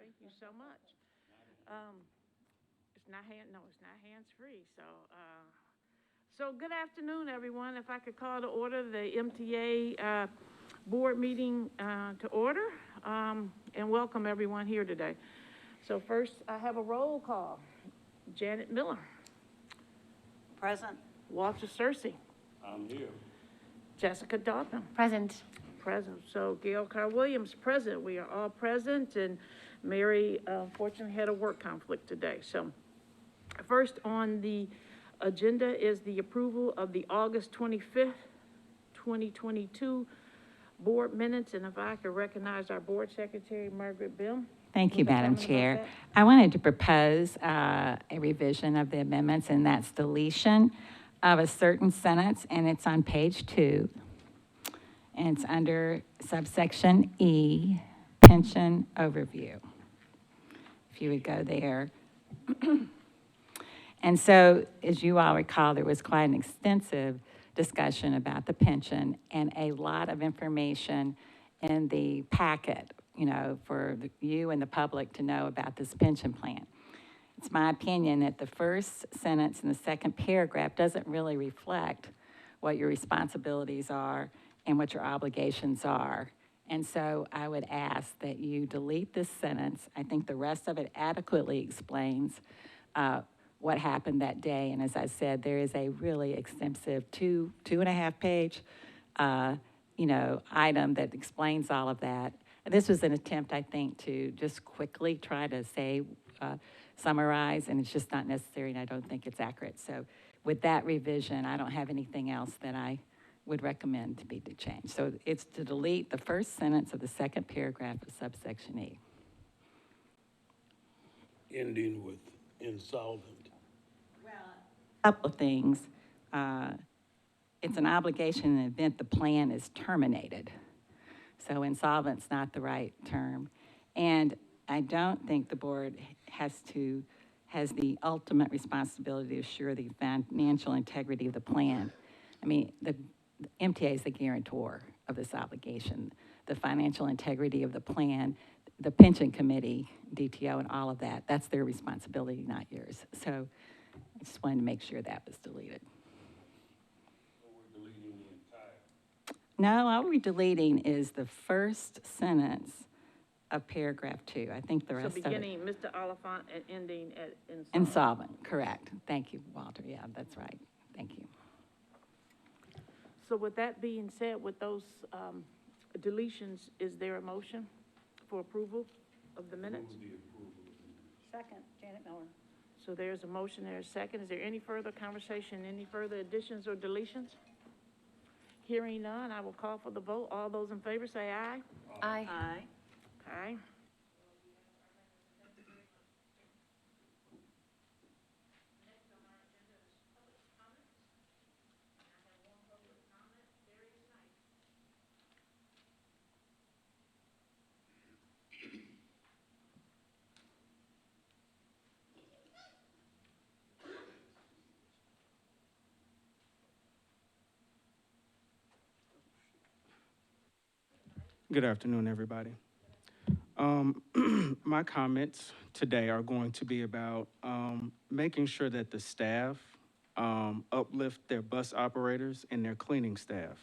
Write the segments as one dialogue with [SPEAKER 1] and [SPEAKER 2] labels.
[SPEAKER 1] Thank you so much. It's not hands-free. So good afternoon, everyone. If I could call to order the MTA board meeting to order, and welcome everyone here today. So first, I have a roll call. Janet Miller.
[SPEAKER 2] Present.
[SPEAKER 1] Walter Searcy.
[SPEAKER 3] I'm here.
[SPEAKER 1] Jessica Dalton.
[SPEAKER 2] Present.
[SPEAKER 1] Present. So Gail Carr-Williams, present. We are all present, and Mary unfortunately had a work conflict today. So first on the agenda is the approval of the August 25th, 2022 board minutes. And if I could recognize our board secretary, Margaret Bill.
[SPEAKER 4] Thank you, Madam Chair. I wanted to propose a revision of the amendments, and that's deletion of a certain sentence, and it's on page 2. And it's under subsection E, pension overview. If you would go there. And so, as you all recall, there was quite an extensive discussion about the pension and a lot of information in the packet, you know, for you and the public to know about this pension plan. It's my opinion that the first sentence in the second paragraph doesn't really reflect what your responsibilities are and what your obligations are. And so I would ask that you delete this sentence. I think the rest of it adequately explains what happened that day. And as I said, there is a really extensive two and a half page, item that explains all of that. This was an attempt, I think, to just quickly try to summarize, and it's just not necessary, and I don't think it's accurate. So with that revision, I don't have anything else that I would recommend to be changed. So it's to delete the first sentence of the second paragraph of subsection E.
[SPEAKER 3] Ending with insolvent.
[SPEAKER 4] Well, a couple of things. It's an obligation in the event the plan is terminated. So insolvent's not the right term. And I don't think the board has the ultimate responsibility to assure the financial integrity of the plan. I mean, the MTA is the guarantor of this obligation. The financial integrity of the plan, the pension committee, DTO, and all of that, that's their responsibility, not yours. So I just wanted to make sure that was deleted.
[SPEAKER 3] So we're deleting the entire.
[SPEAKER 4] No, all we're deleting is the first sentence of paragraph 2. I think the rest of it.
[SPEAKER 1] So beginning Mr. Oliphant and ending at insolvent.
[SPEAKER 4] Insolvent, correct. Thank you, Walter. Yeah, that's right. Thank you.
[SPEAKER 1] So with that being said, with those deletions, is there a motion for approval of the minutes?
[SPEAKER 3] Move the approval.
[SPEAKER 2] Second. Janet Miller.
[SPEAKER 1] So there's a motion, there's a second. Is there any further conversation, any further additions or deletions? Hearing none, I will call for the vote. All those in favor say aye.
[SPEAKER 2] Aye. Aye.
[SPEAKER 1] Aye.
[SPEAKER 5] Good afternoon, everybody. My comments today are going to be about making sure that the staff uplift their bus operators and their cleaning staff.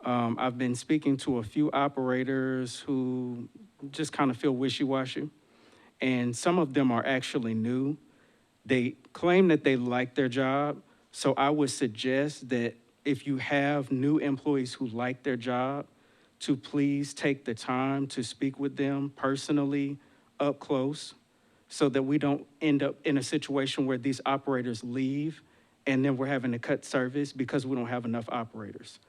[SPEAKER 5] I've been speaking to a few operators who just kind of feel wishy-washy, and some of them are actually new. They claim that they like their job, so I would suggest that if you have new employees who like their job, to please take the time to speak with them personally, up close, so that we don't end up in a situation where these operators leave and then we're having to cut service because we don't have enough operators.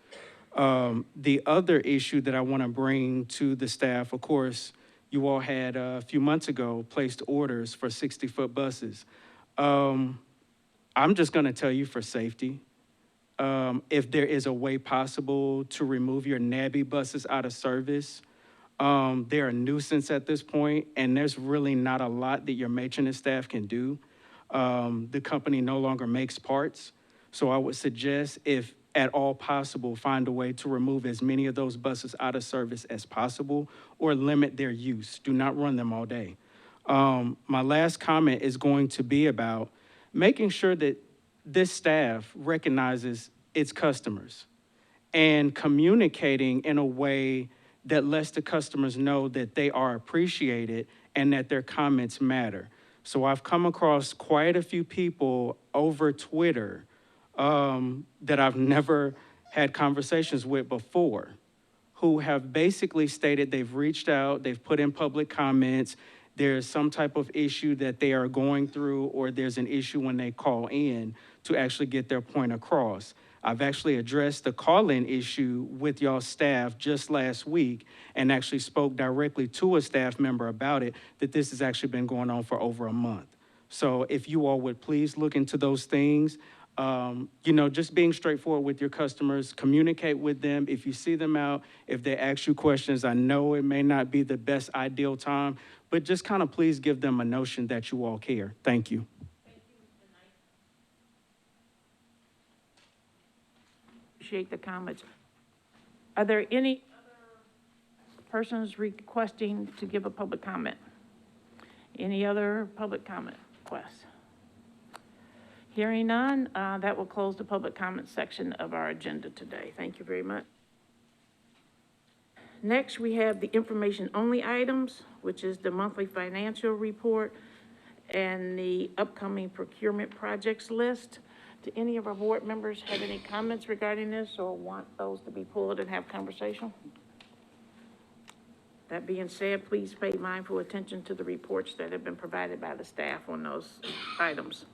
[SPEAKER 5] The other issue that I want to bring to the staff, of course, you all had a few months ago placed orders for 60-foot buses. I'm just going to tell you for safety, if there is a way possible to remove your NABI buses out of service, they're a nuisance at this point, and there's really not a lot that your maintenance staff can do. The company no longer makes parts, so I would suggest, if at all possible, find a way to remove as many of those buses out of service as possible or limit their use. Do not run them all day. My last comment is going to be about making sure that this staff recognizes its customers and communicating in a way that lets the customers know that they are appreciated and that their comments matter. So I've come across quite a few people over Twitter that I've never had conversations with before, who have basically stated they've reached out, they've put in public comments, there's some type of issue that they are going through, or there's an issue when they call in to actually get their point across. I've actually addressed the call-in issue with y'all staff just last week and actually spoke directly to a staff member about it, that this has actually been going on for over a month. So if you all would please look into those things, just being straightforward with your customers, communicate with them. If you see them out, if they ask you questions, I know it may not be the best ideal time, but just kind of please give them a notion that you all care. Thank you.
[SPEAKER 1] Appreciate the comments. Are there any other persons requesting to give a public comment? Any other public comment requests? Hearing none, that will close the public comment section of our agenda today. Thank you very much. Next, we have the information-only items, which is the monthly financial report and the upcoming procurement projects list. Do any of our board members have any comments regarding this or want those to be pulled and have conversation? That being said, please pay mindful attention to the reports that have been provided by the staff on those items.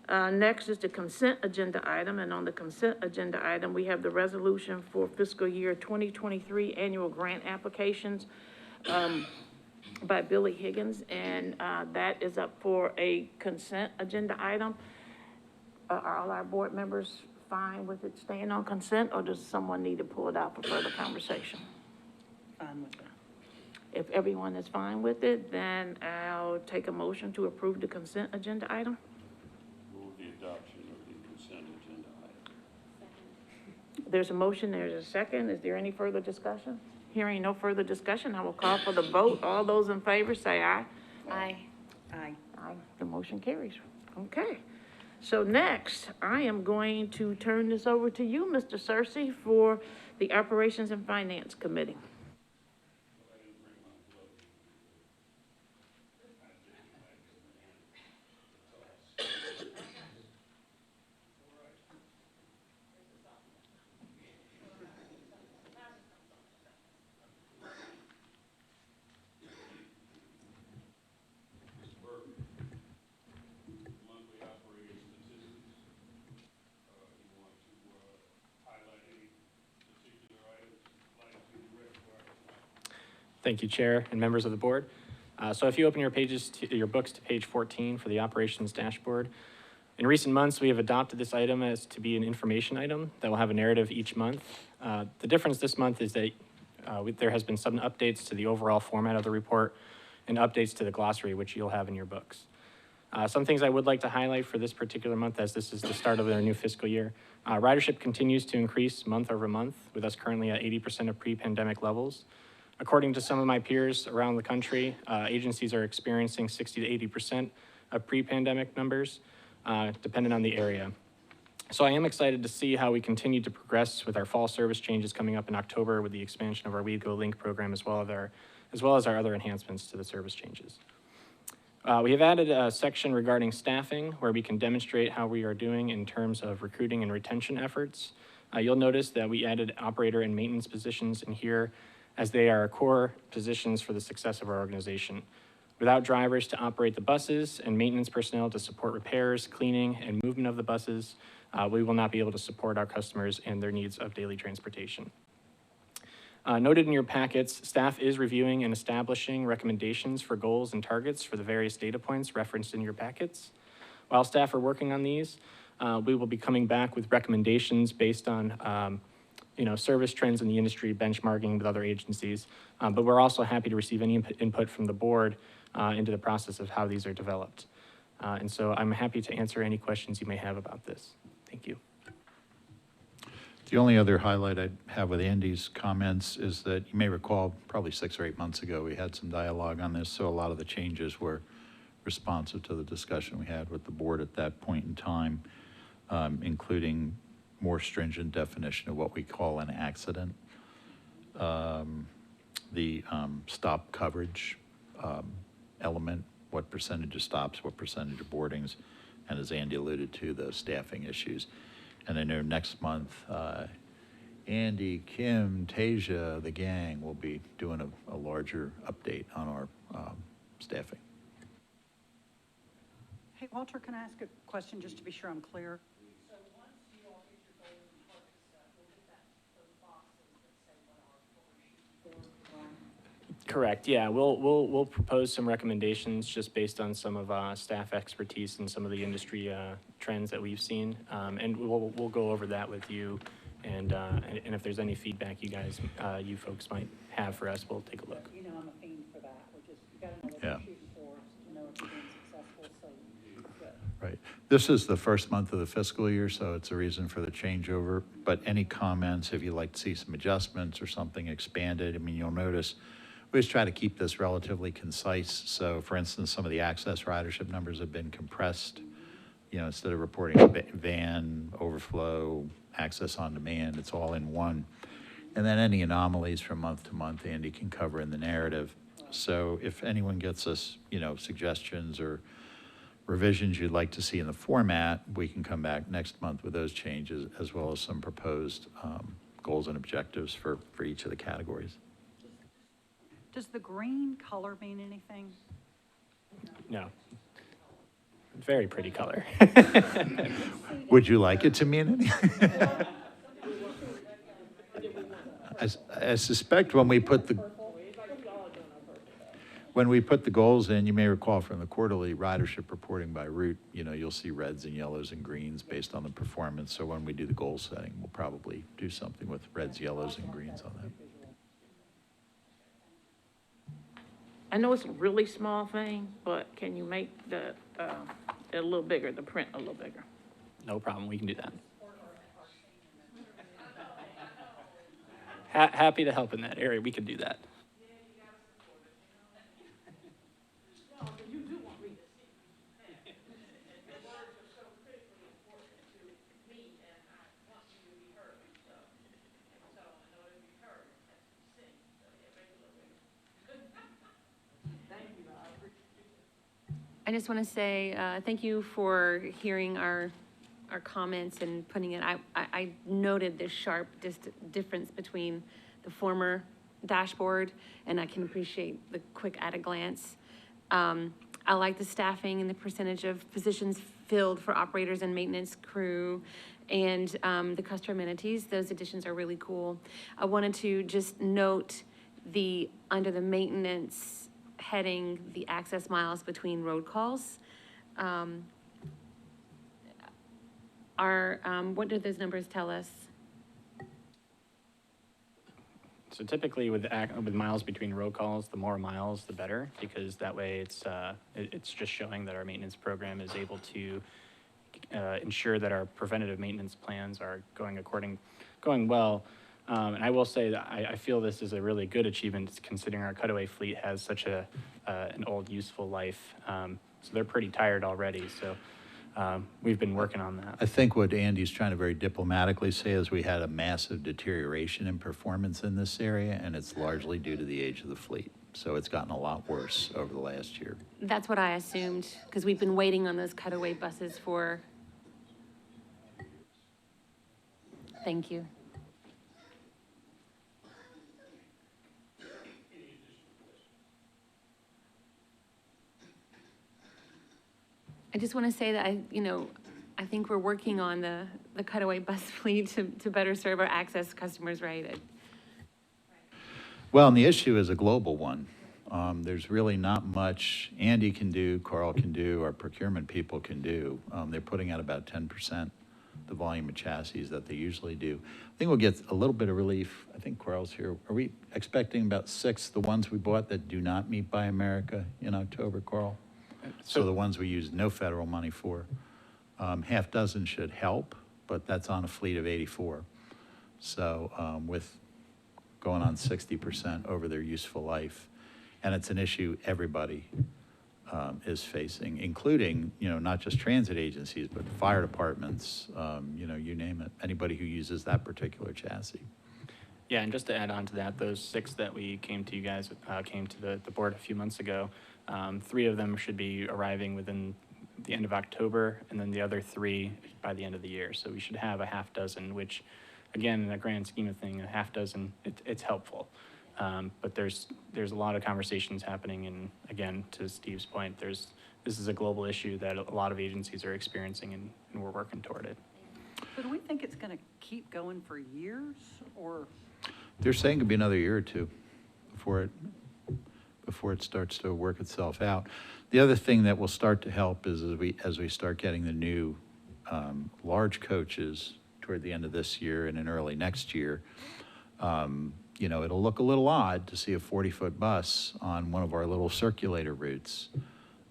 [SPEAKER 1] Next is the consent agenda item, and on the consent agenda item, we have the resolution for fiscal year 2023 annual grant applications by Billy Higgins, and that is up for a consent agenda item. Are all our board members fine with it staying on consent, or does someone need to pull it out for further conversation?
[SPEAKER 2] Fine with that.
[SPEAKER 1] If everyone is fine with it, then I'll take a motion to approve the consent agenda item.
[SPEAKER 3] Move the adoption of the consent agenda item.
[SPEAKER 1] There's a motion, there's a second. Is there any further discussion? Hearing no further discussion, I will call for the vote. All those in favor say aye.
[SPEAKER 2] Aye. Aye.
[SPEAKER 1] Aye. The motion carries. Okay. So next, I am going to turn this over to you, Mr. Searcy, for the Operations and Finance Committee.
[SPEAKER 6] Thank you, Chair and members of the board. So if you open your books to page 14 for the operations dashboard, in recent months, we have adopted this item as to be an information item that will have a narrative each month. The difference this month is that there has been some updates to the overall format of the report and updates to the glossary, which you'll have in your books. Some things I would like to highlight for this particular month, as this is the start of their new fiscal year. Ridership continues to increase month over month, with us currently at 80% of pre-pandemic levels. According to some of my peers around the country, agencies are experiencing 60 to 80% of pre-pandemic numbers, depending on the area. So I am excited to see how we continue to progress with our fall service changes coming up in October with the expansion of our Wego Link program, as well as our other enhancements to the service changes. We have added a section regarding staffing where we can demonstrate how we are doing in terms of recruiting and retention efforts. You'll notice that we added operator and maintenance positions in here, as they are core positions for the success of our organization. Without drivers to operate the buses and maintenance personnel to support repairs, cleaning, and movement of the buses, we will not be able to support our customers and their needs of daily transportation. Noted in your packets, staff is reviewing and establishing recommendations for goals and targets for the various data points referenced in your packets. While staff are working on these, we will be coming back with recommendations based on service trends in the industry, benchmarking with other agencies, but we're also happy to receive any input from the board into the process of how these are developed. And so I'm happy to answer any questions you may have about this. Thank you.
[SPEAKER 7] The only other highlight I'd have with Andy's comments is that you may recall probably 6 or 8 months ago, we had some dialogue on this, so a lot of the changes were responsive to the discussion we had with the board at that point in time, including more stringent definition of what we call an accident, the stop coverage element, what percentage of stops, what percentage of boardings, and as Andy alluded to, the staffing issues. And I know next month, Andy, Kim, Tasia, the gang will be doing a larger update on our staffing.
[SPEAKER 8] Hey, Walter, can I ask a question just to be sure I'm clear?
[SPEAKER 9] So once you all get your goals and targets set, we'll get those boxes that say what we're shooting for.
[SPEAKER 6] Correct, yeah, we'll propose some recommendations just based on some of staff expertise and some of the industry trends that we've seen. And we'll go over that with you, and if there's any feedback you guys, you folks might have for us, we'll take a look.
[SPEAKER 8] You know, I'm a fiend for that. We're just, you gotta know what
[SPEAKER 7] Yeah.
[SPEAKER 8] you're shooting for, to know if you're being successful, so, good.
[SPEAKER 7] Right. This is the first month of the fiscal year, so it's a reason for the changeover. But any comments, if you'd like to see some adjustments or something expanded, I mean, you'll notice we always try to keep this relatively concise. So for instance, some of the access ridership numbers have been compressed. You know, instead of reporting van, overflow, access on demand, it's all in one. And then any anomalies from month to month, Andy can cover in the narrative. So if anyone gets us, you know, suggestions or revisions you'd like to see in the format, we can come back next month with those changes, as well as some proposed goals and objectives for each of the categories.
[SPEAKER 8] Does the green color mean anything?
[SPEAKER 6] No. Very pretty color.
[SPEAKER 7] Would you like it to mean anything? I suspect when we put the goals in, you may recall from the quarterly ridership reporting by route, you know, you'll see reds and yellows and greens based on the performance. So when we do the goal setting, we'll probably do something with reds, yellows, and greens on that.
[SPEAKER 1] I know it's a really small thing, but can you make the, it a little bigger, the print a little bigger?
[SPEAKER 6] No problem, we can do that. Happy to help in that area, we can do that.
[SPEAKER 10] I just want to say thank you for hearing our comments and putting it. I noted the sharp difference between the former dashboard, and I can appreciate the quick at a glance. I like the staffing and the percentage of positions filled for operators and maintenance crew, and the customer amenities. Those additions are really cool. I wanted to just note under the maintenance heading, the access miles between road calls. What do those numbers tell us?
[SPEAKER 6] So typically with miles between road calls, the more miles, the better, because that way it's just showing that our maintenance program is able to ensure that our preventative maintenance plans are going well. And I will say that I feel this is a really good achievement considering our cutaway fleet has such an old useful life. So they're pretty tired already. So we've been working on that.
[SPEAKER 7] I think what Andy's trying to very diplomatically say is we had a massive deterioration in performance in this area, and it's largely due to the age of the fleet. So it's gotten a lot worse over the last year.
[SPEAKER 10] That's what I assumed, because we've been waiting on those cutaway buses for. Thank you. I just want to say that I think we're working on the cutaway bus fleet to better serve our access customers, right?
[SPEAKER 7] Well, and the issue is a global one. There's really not much Andy can do, Carl can do, our procurement people can do. They're putting out about 10% the volume of chassis that they usually do. I think we'll get a little bit of relief. I think Carl's here. Are we expecting about 6, the ones we bought that do not meet Buy America in October, Carl? So the ones we use no federal money for. Half dozen should help, but that's on a fleet of 84. So with going on 60% over their useful life, and it's an issue everybody is facing, including, not just transit agencies, but fire departments, you name it, anybody who uses that particular chassis.
[SPEAKER 6] Yeah, and just to add on to that, those 6 that we came to you guys, came to the board a few months ago, 3 of them should be arriving within the end of October, and then the other 3 by the end of the year. So we should have a half dozen, which, again, in the grand scheme of things, a half dozen, it's helpful. But there's a lot of conversations happening, and again, to Steve's point, this is a global issue that a lot of agencies are experiencing, and we're working toward it.
[SPEAKER 8] So do we think it's going to keep going for years, or?
[SPEAKER 7] They're saying it could be another year or 2 before it starts to work itself out. The other thing that will start to help is as we start getting the new large coaches toward the end of this year and in early next year, it'll look a little odd to see a 40-foot bus on one of our little circulator routes,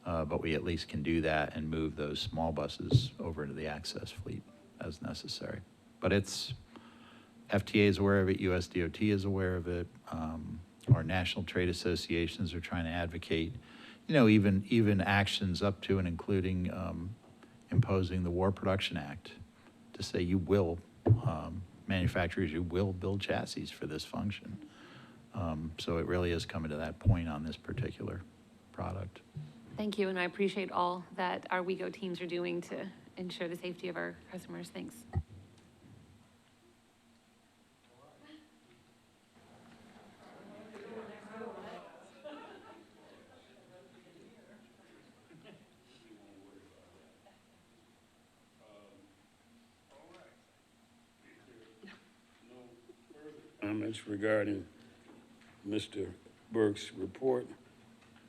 [SPEAKER 7] but we at least can do that and move those small buses over into the access fleet as necessary. But FTA is aware of it, USDOT is aware of it, our national trade associations are trying to advocate, even actions up to and including imposing the War Production Act to say manufacturers, you will build chassis for this function. So it really is coming to that point on this particular product.
[SPEAKER 10] Thank you, and I appreciate all that our Wego teams are doing to ensure the safety of our customers. Thanks.
[SPEAKER 3] Comments regarding Mr. Burke's report.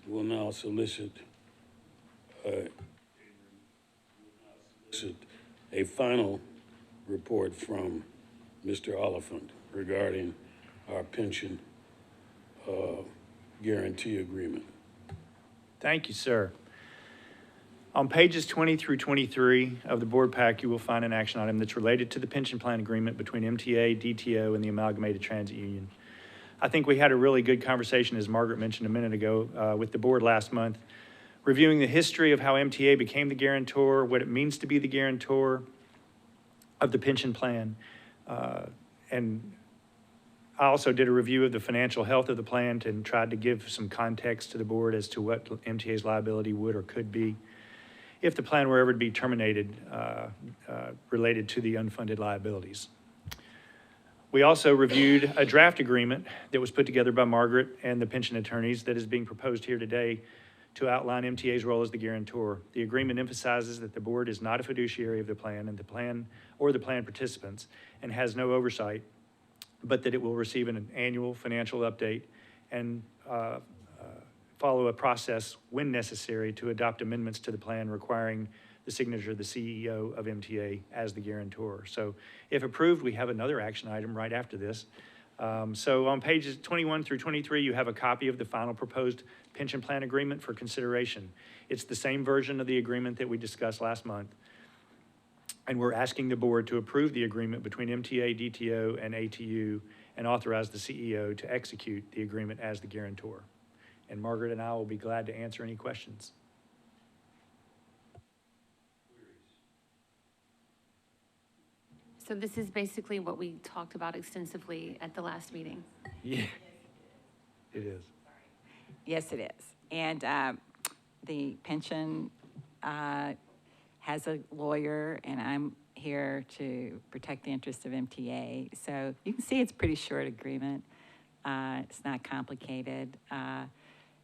[SPEAKER 3] We'll now solicit a final report from Mr. Oliphant regarding our pension guarantee agreement.
[SPEAKER 11] Thank you, sir. On pages 20 through 23 of the board pack, you will find an action item that's related to the pension plan agreement between MTA, DTO, and the Amalgamated Transit Union. I think we had a really good conversation, as Margaret mentioned a minute ago, with the board last month, reviewing the history of how MTA became the guarantor, what it means to be the guarantor of the pension plan. And I also did a review of the financial health of the plan and tried to give some context to the board as to what MTA's liability would or could be if the plan were ever to be terminated related to the unfunded liabilities. We also reviewed a draft agreement that was put together by Margaret and the pension attorneys that is being proposed here today to outline MTA's role as the guarantor. The agreement emphasizes that the board is not a fiduciary of the plan and the plan participants and has no oversight, but that it will receive an annual financial update and follow a process when necessary to adopt amendments to the plan requiring the signature of the CEO of MTA as the guarantor. So if approved, we have another action item right after this. So on pages 21 through 23, you have a copy of the final proposed pension plan agreement for consideration. It's the same version of the agreement that we discussed last month. And we're asking the board to approve the agreement between MTA, DTO, and ATU and authorize the CEO to execute the agreement as the guarantor. And Margaret and I will be glad to answer any questions.
[SPEAKER 10] So this is basically what we talked about extensively at the last meeting.
[SPEAKER 11] Yeah, it is.
[SPEAKER 4] Yes, it is. And the pension has a lawyer, and I'm here to protect the interests of MTA. So you can see it's a pretty short agreement. It's not complicated.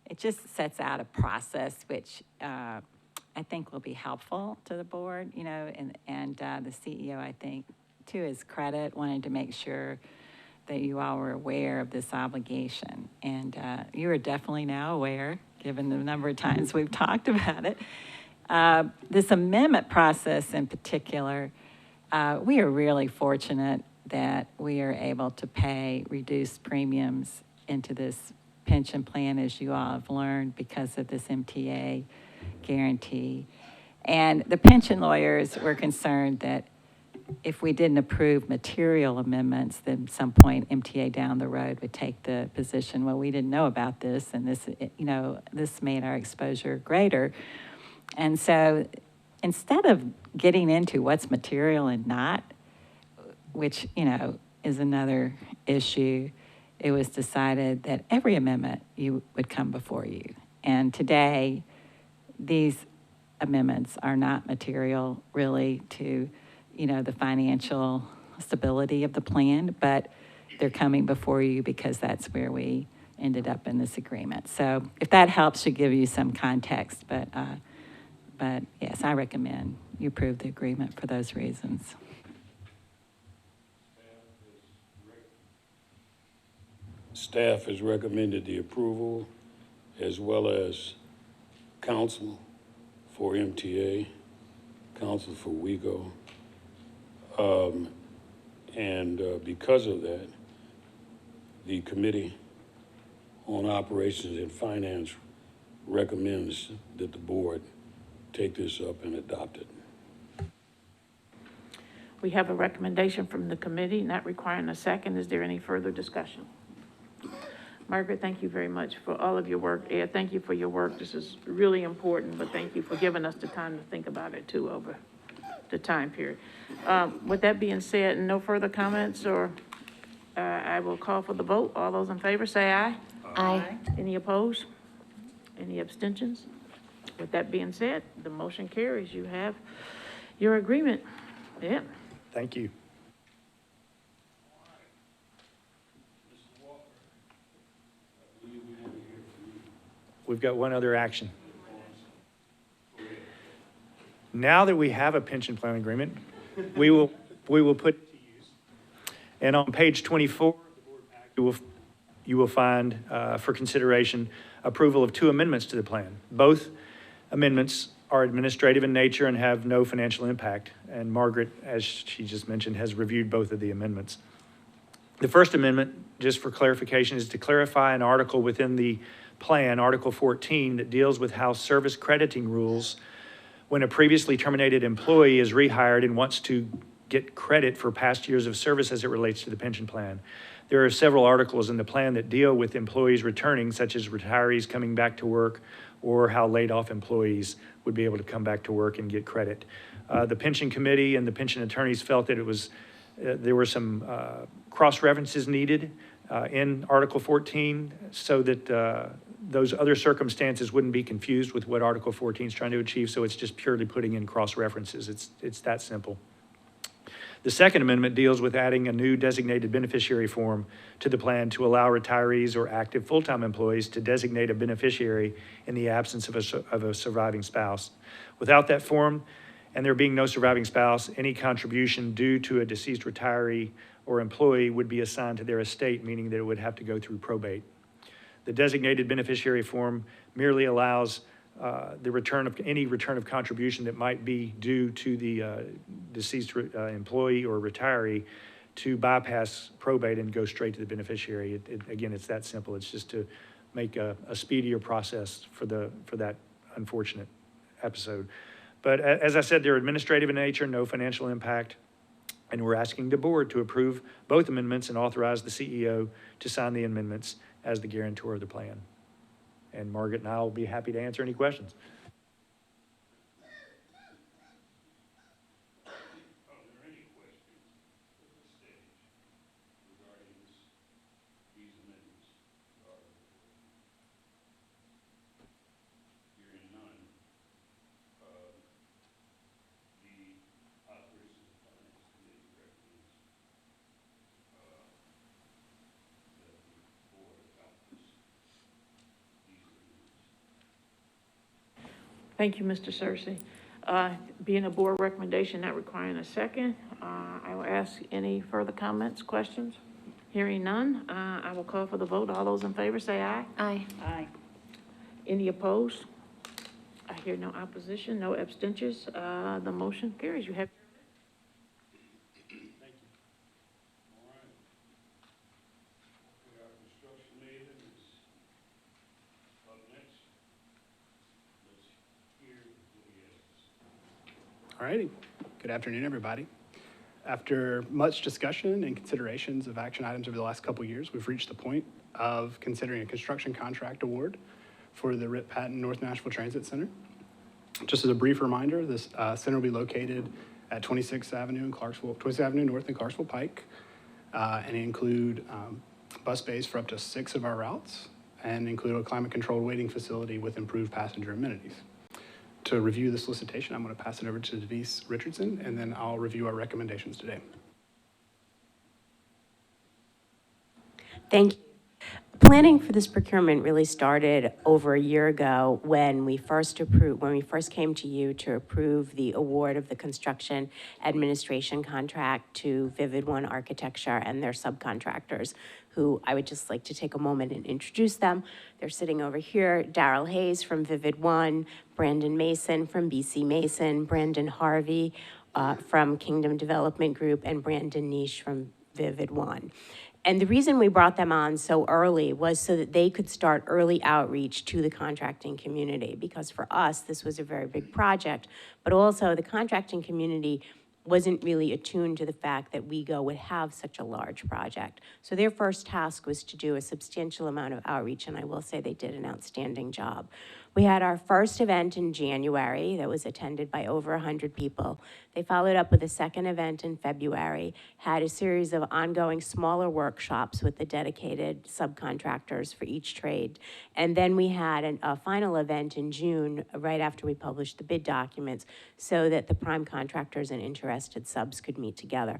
[SPEAKER 4] It just sets out a process which I think will be helpful to the board, and the CEO, I think, to his credit, wanted to make sure that you all were aware of this obligation. And you are definitely now aware, given the number of times we've talked about it. This amendment process in particular, we are really fortunate that we are able to pay reduced premiums into this pension plan, as you all have learned, because of this MTA guarantee. And the pension lawyers were concerned that if we didn't approve material amendments, then some point MTA down the road would take the position, well, we didn't know about this, and this, this made our exposure greater. And so instead of getting into what's material and not, which, is another issue, it was decided that every amendment would come before you. And today, these amendments are not material really to, the financial stability of the plan, but they're coming before you because that's where we ended up in this agreement. So if that helps, should give you some context, but yes, I recommend you approve the agreement for those reasons.
[SPEAKER 3] Staff has recommended the approval, as well as counsel for MTA, counsel for Wego. Because of that, the Committee on Operations and Finance recommends that the board take this up and adopt it.
[SPEAKER 1] We have a recommendation from the committee, not requiring a second. Is there any further discussion? Margaret, thank you very much for all of your work. Ed, thank you for your work. This is really important, but thank you for giving us the time to think about it too over the time period. With that being said, no further comments, or I will call for the vote. All those in favor say aye.
[SPEAKER 10] Aye.
[SPEAKER 1] Any opposed? Any abstentions? With that being said, the motion carries. You have your agreement. Yeah.
[SPEAKER 11] Thank you. We've got one other action. Now that we have a pension plan agreement, we will put it to use. And on page 24, you will find for consideration approval of 2 amendments to the plan. Both amendments are administrative in nature and have no financial impact. And Margaret, as she just mentioned, has reviewed both of the amendments. The first amendment, just for clarification, is to clarify an article within the plan, Article 14, that deals with how service crediting rules, when a previously terminated employee is rehired and wants to get credit for past years of service as it relates to the pension plan. There are several articles in the plan that deal with employees returning, such as retirees coming back to work, or how laid off employees would be able to come back to work and get credit. The pension committee and the pension attorneys felt that it was, there were some cross-references needed in Article 14 so that those other circumstances wouldn't be confused with what Article 14 is trying to achieve, so it's just purely putting in cross-references. It's that simple. The second amendment deals with adding a new designated beneficiary form to the plan to allow retirees or active full-time employees to designate a beneficiary in the absence of a surviving spouse. Without that form, and there being no surviving spouse, any contribution due to a deceased retiree or employee would be assigned to their estate, meaning that it would have to go through probate. The designated beneficiary form merely allows the return of contribution that might be due to the deceased employee or retiree to bypass probate and go straight to the beneficiary. Again, it's that simple. It's just to make a speedier process for that unfortunate episode. But as I said, they're administrative in nature, no financial impact, and we're asking the board to approve both amendments and authorize the CEO to sign the amendments as the guarantor of the plan. And Margaret and I will be happy to answer any questions.
[SPEAKER 3] Are there any questions at this stage regarding these amendments? Hearing none, the Operations and Finance Committee recommends that the board adopt these amendments.
[SPEAKER 1] Thank you, Mr. Searcy. Being a board recommendation, not requiring a second, I will ask any further comments, questions? Hearing none, I will call for the vote. All those in favor say aye.
[SPEAKER 10] Aye.
[SPEAKER 2] Aye.
[SPEAKER 1] Any opposed? I hear no opposition, no abstentions. The motion carries. You have.
[SPEAKER 3] All right. Our construction maven is up next. Let's hear what he has to say.
[SPEAKER 12] All righty. Good afternoon, everybody. After much discussion and considerations of action items over the last couple years, we've reached the point of considering a construction contract award for the Rip Patton North Nashville Transit Center. Just as a brief reminder, this center will be located at 26th Avenue in Clarksville, 26th Avenue North in Clarksville Pike, and include bus bays for up to 6 of our routes, and include a climate-controlled waiting facility with improved passenger amenities. To review the solicitation, I'm going to pass it over to Denise Richardson, and then I'll review our recommendations today.
[SPEAKER 13] Thank you. Planning for this procurement really started over a year ago when we first came to you to approve the award of the construction administration contract to Vivid One Architecture and their subcontractors, who I would just like to take a moment and introduce them. They're sitting over here: Daryl Hayes from Vivid One, Brandon Mason from BC Mason, Brandon Harvey from Kingdom Development Group, and Brandon Niche from Vivid One. And the reason we brought them on so early was so that they could start early outreach to the contracting community, because for us, this was a very big project, but also the contracting community wasn't really attuned to the fact that Wego would have such a large project. So their first task was to do a substantial amount of outreach, and I will say they did an outstanding job. We had our first event in January that was attended by over 100 people. They followed up with a second event in February, had a series of ongoing smaller workshops with the dedicated subcontractors for each trade. And then we had a final event in June, right after we published the bid documents, so that the prime contractors and interested subs could meet together.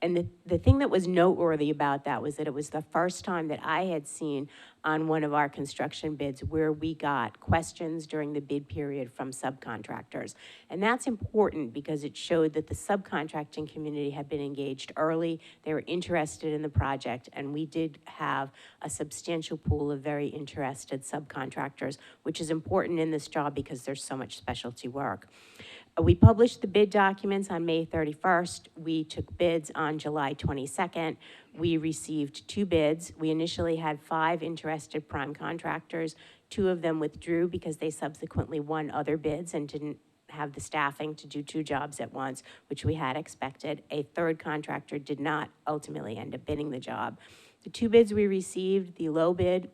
[SPEAKER 13] And the thing that was noteworthy about that was that it was the first time that I had seen on one of our construction bids where we got questions during the bid period from subcontractors. And that's important because it showed that the subcontracting community had been engaged early, they were interested in the project, and we did have a substantial pool of very interested subcontractors, which is important in this job because there's so much specialty work. We published the bid documents on May 31st. We took bids on July 22nd. We received 2 bids. We initially had 5 interested prime contractors. 2 of them withdrew because they subsequently won other bids and didn't have the staffing to do 2 jobs at once, which we had expected. A third contractor did not ultimately end up bidding the job. The 2 bids we received, the low bid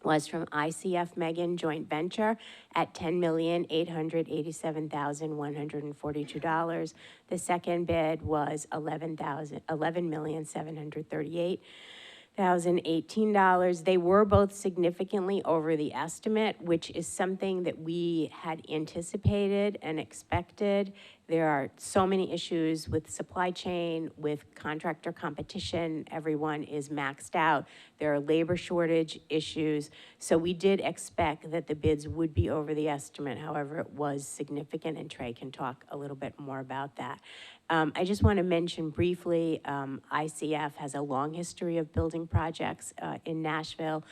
[SPEAKER 13] was from ICF Megan Joint Venture at $10,887,142. The second bid was $11,738,018. They were both significantly over the estimate, which is something that we had anticipated and expected. There are so many issues with supply chain, with contractor competition. Everyone is maxed out. There are labor shortage issues. So we did expect that the bids would be over the estimate. However, it was significant, and Trey can talk a little bit more about that. I just want to mention briefly, ICF has a long history of building projects in Nashville.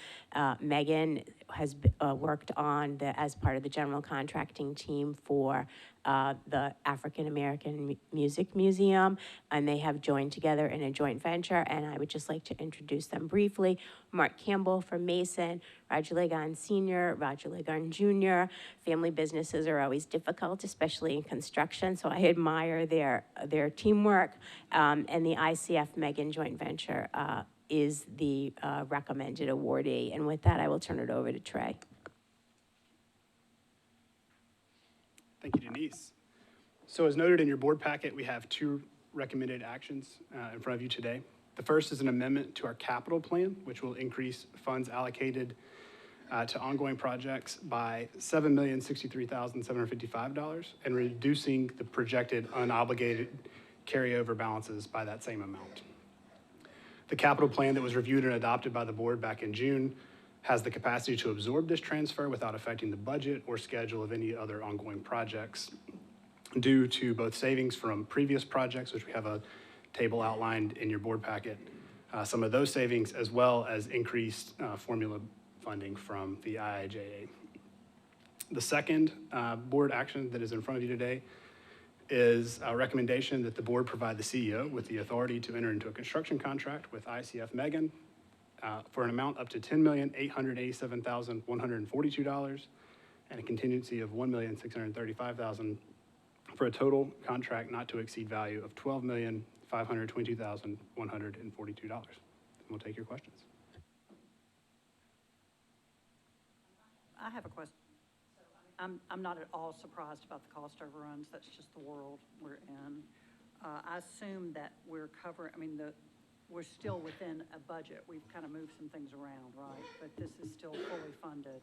[SPEAKER 13] Megan has worked on as part of the general contracting team for the African American Music Museum, and they have joined together in a joint venture, and I would just like to introduce them briefly. Mark Campbell from Mason, Roger Legon Sr., Roger Legon Jr. Family businesses are always difficult, especially in construction, so I admire their teamwork, and the ICF Megan joint venture is the recommended awardee. And with that, I will turn it over to Trey.
[SPEAKER 12] Thank you, Denise. So as noted in your board packet, we have 2 recommended actions in front of you today. The first is an amendment to our capital plan, which will increase funds allocated to ongoing projects by $7,063,755 and reducing the projected unobligated carryover balances by that same amount. The capital plan that was reviewed and adopted by the board back in June has the capacity to absorb this transfer without affecting the budget or schedule of any other ongoing projects due to both savings from previous projects, which we have a table outlined in your board packet, some of those savings, as well as increased formula funding from the IIJA. The second board action that is in front of you today is a recommendation that the board provide the CEO with the authority to enter into a construction contract with ICF Megan for an amount up to $10,887,142 and a contingency of $1,635,000 for a total contract not to exceed value of $12,050,000 $522,142. We'll take your questions.
[SPEAKER 8] I have a question. I'm not at all surprised about the cost overruns. That's just the world we're in. I assume that we're covering, we're still within a budget. We've kind of moved some things around, right? But this is still fully funded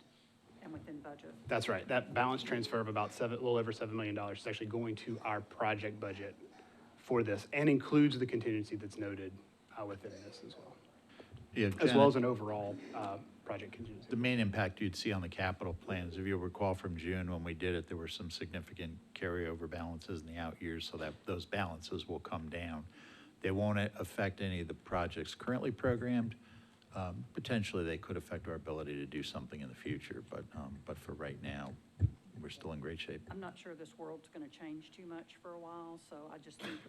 [SPEAKER 8] and within budget.
[SPEAKER 12] That's right. That balance transfer of about a little over $7 million is actually going to our project budget for this and includes the contingency that's noted within this as well.
[SPEAKER 7] Yeah,
[SPEAKER 12] As well
[SPEAKER 7] Janet,
[SPEAKER 12] as an overall project contingency.
[SPEAKER 7] the main impact you'd see on the capital plans, if you'll recall from June when we did it, there were some significant carryover balances in the out years, so that those balances will come down. They won't affect any of the projects currently programmed. Potentially, they could affect our ability to do something in the future, but for right now, we're still in great shape.
[SPEAKER 8] I'm not sure this world's going to change too much for a while, so I just think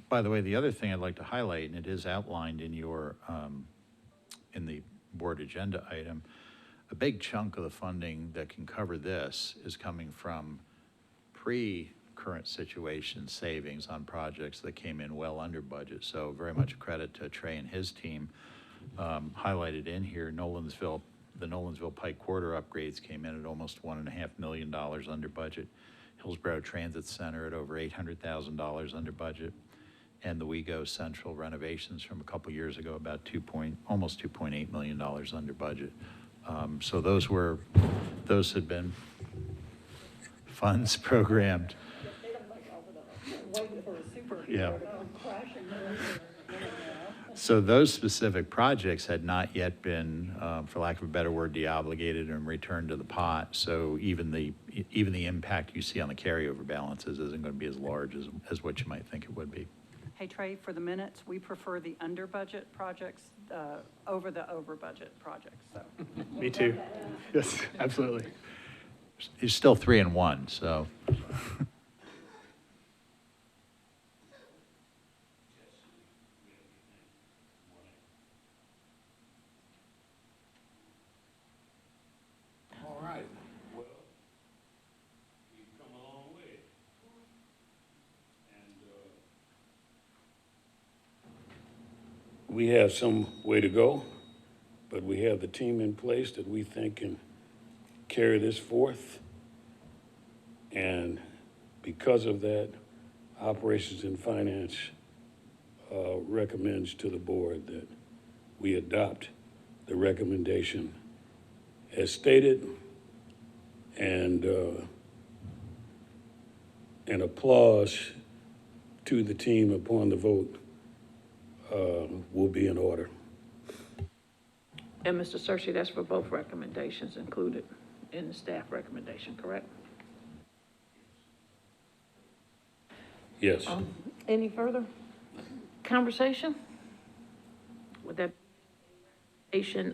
[SPEAKER 7] By the way, the other thing I'd like to highlight, and it is outlined in your, in the board agenda item, a big chunk of the funding that can cover this is coming from pre-current situation savings on projects that came in well under budget. So very much credit to Trey and his team. Highlighted in here, the Nolensville Pike Corridor upgrades came in at almost $1.5 million under budget. Hillsborough Transit Center at over $800,000 under budget. And the Wego Central renovations from a couple years ago, about almost $2.8 million under budget. So those had been funds programmed. Yeah. So those specific projects had not yet been, for lack of a better word, deobligated and returned to the pot. So even the impact you see on the carryover balances isn't going to be as large as what you might think it would be.
[SPEAKER 8] Hey, Trey, for the minutes, we prefer the under-budget projects over the over-budget projects, so.
[SPEAKER 12] Me too. Yes, absolutely.
[SPEAKER 7] It's still 3 and 1, so.
[SPEAKER 3] All right, well, we've come a long way. And we have some way to go, but we have the team in place that we think can carry this forth. And because of that, Operations and Finance recommends to the board that we adopt the recommendation as stated, and applause to the team upon the vote will be in order.
[SPEAKER 1] And Mr. Searcy, that's for both recommendations included in the staff recommendation, correct?
[SPEAKER 3] Yes.
[SPEAKER 1] Any further conversation? With that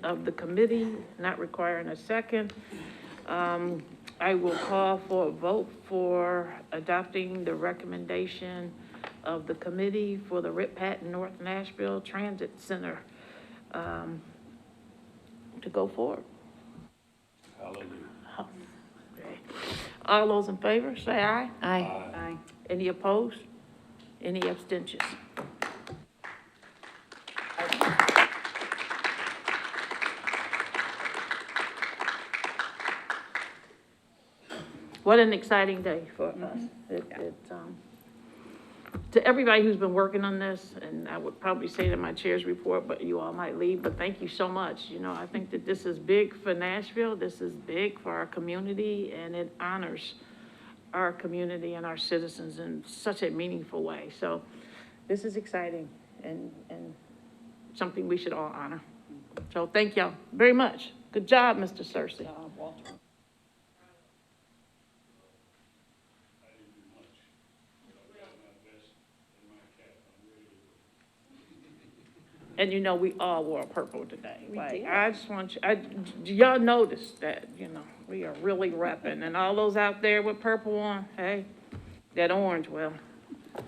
[SPEAKER 1] of the committee, not requiring a second, I will call for a vote for adopting the recommendation of the committee for the Patton North Nashville Transit Center to go forward.
[SPEAKER 3] Hallelujah.
[SPEAKER 1] Okay. All those in favor, say aye.
[SPEAKER 10] Aye.
[SPEAKER 8] Aye.
[SPEAKER 1] Any opposed? Any abstentions? What an exciting day for us. To everybody who's been working on this, and I would probably say to my chair's report, but you all might leave, but thank you so much. You know, I think that this is big for Nashville, this is big for our community, and it honors our community and our citizens in such a meaningful way. So this is exciting and something we should all honor. So thank y'all very much. Good job, Mr. Searcy. And you know, we all wore purple today. Like, I just want you, y'all notice that, you know, we are really repping. And all those out there with purple on, hey, that orange, well. Thank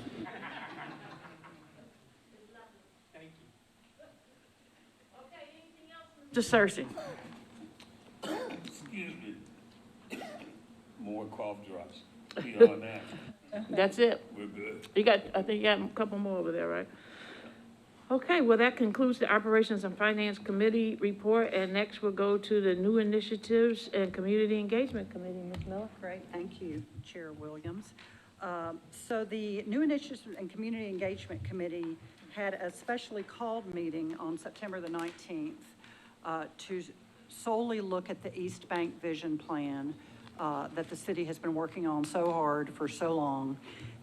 [SPEAKER 1] you. Okay, anything Mr. Cersey.
[SPEAKER 3] Excuse me. More cough drops. Beyond that,
[SPEAKER 1] That's it.
[SPEAKER 3] we're good.
[SPEAKER 1] I think you got a couple more over there, right? Okay, well, that concludes the Operations and Finance Committee report, and next we'll go to the New Initiatives and Community Engagement Committee, Ms. Miller.
[SPEAKER 8] Great, thank you, Chair Williams. So the New Initiatives and Community Engagement Committee had a specially called meeting on September the 19th to solely look at the East Bank Vision Plan that the city has been working on so hard for so long.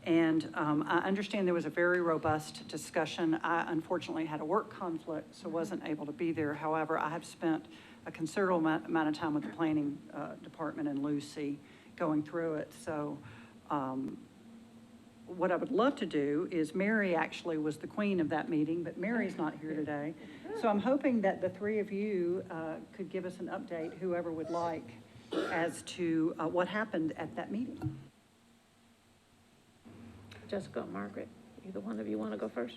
[SPEAKER 8] And I understand there was a very robust discussion. I unfortunately had a work conflict, so wasn't able to be there. However, I have spent a considerable amount of time with the planning department and Lucy going through it. So what I would love to do is, Mary actually was the queen of that meeting, but Mary's not here today. So I'm hoping that the three of you could give us an update, whoever would like, as to what happened at that meeting.
[SPEAKER 1] Jessica, Margaret, either one of you want to go first?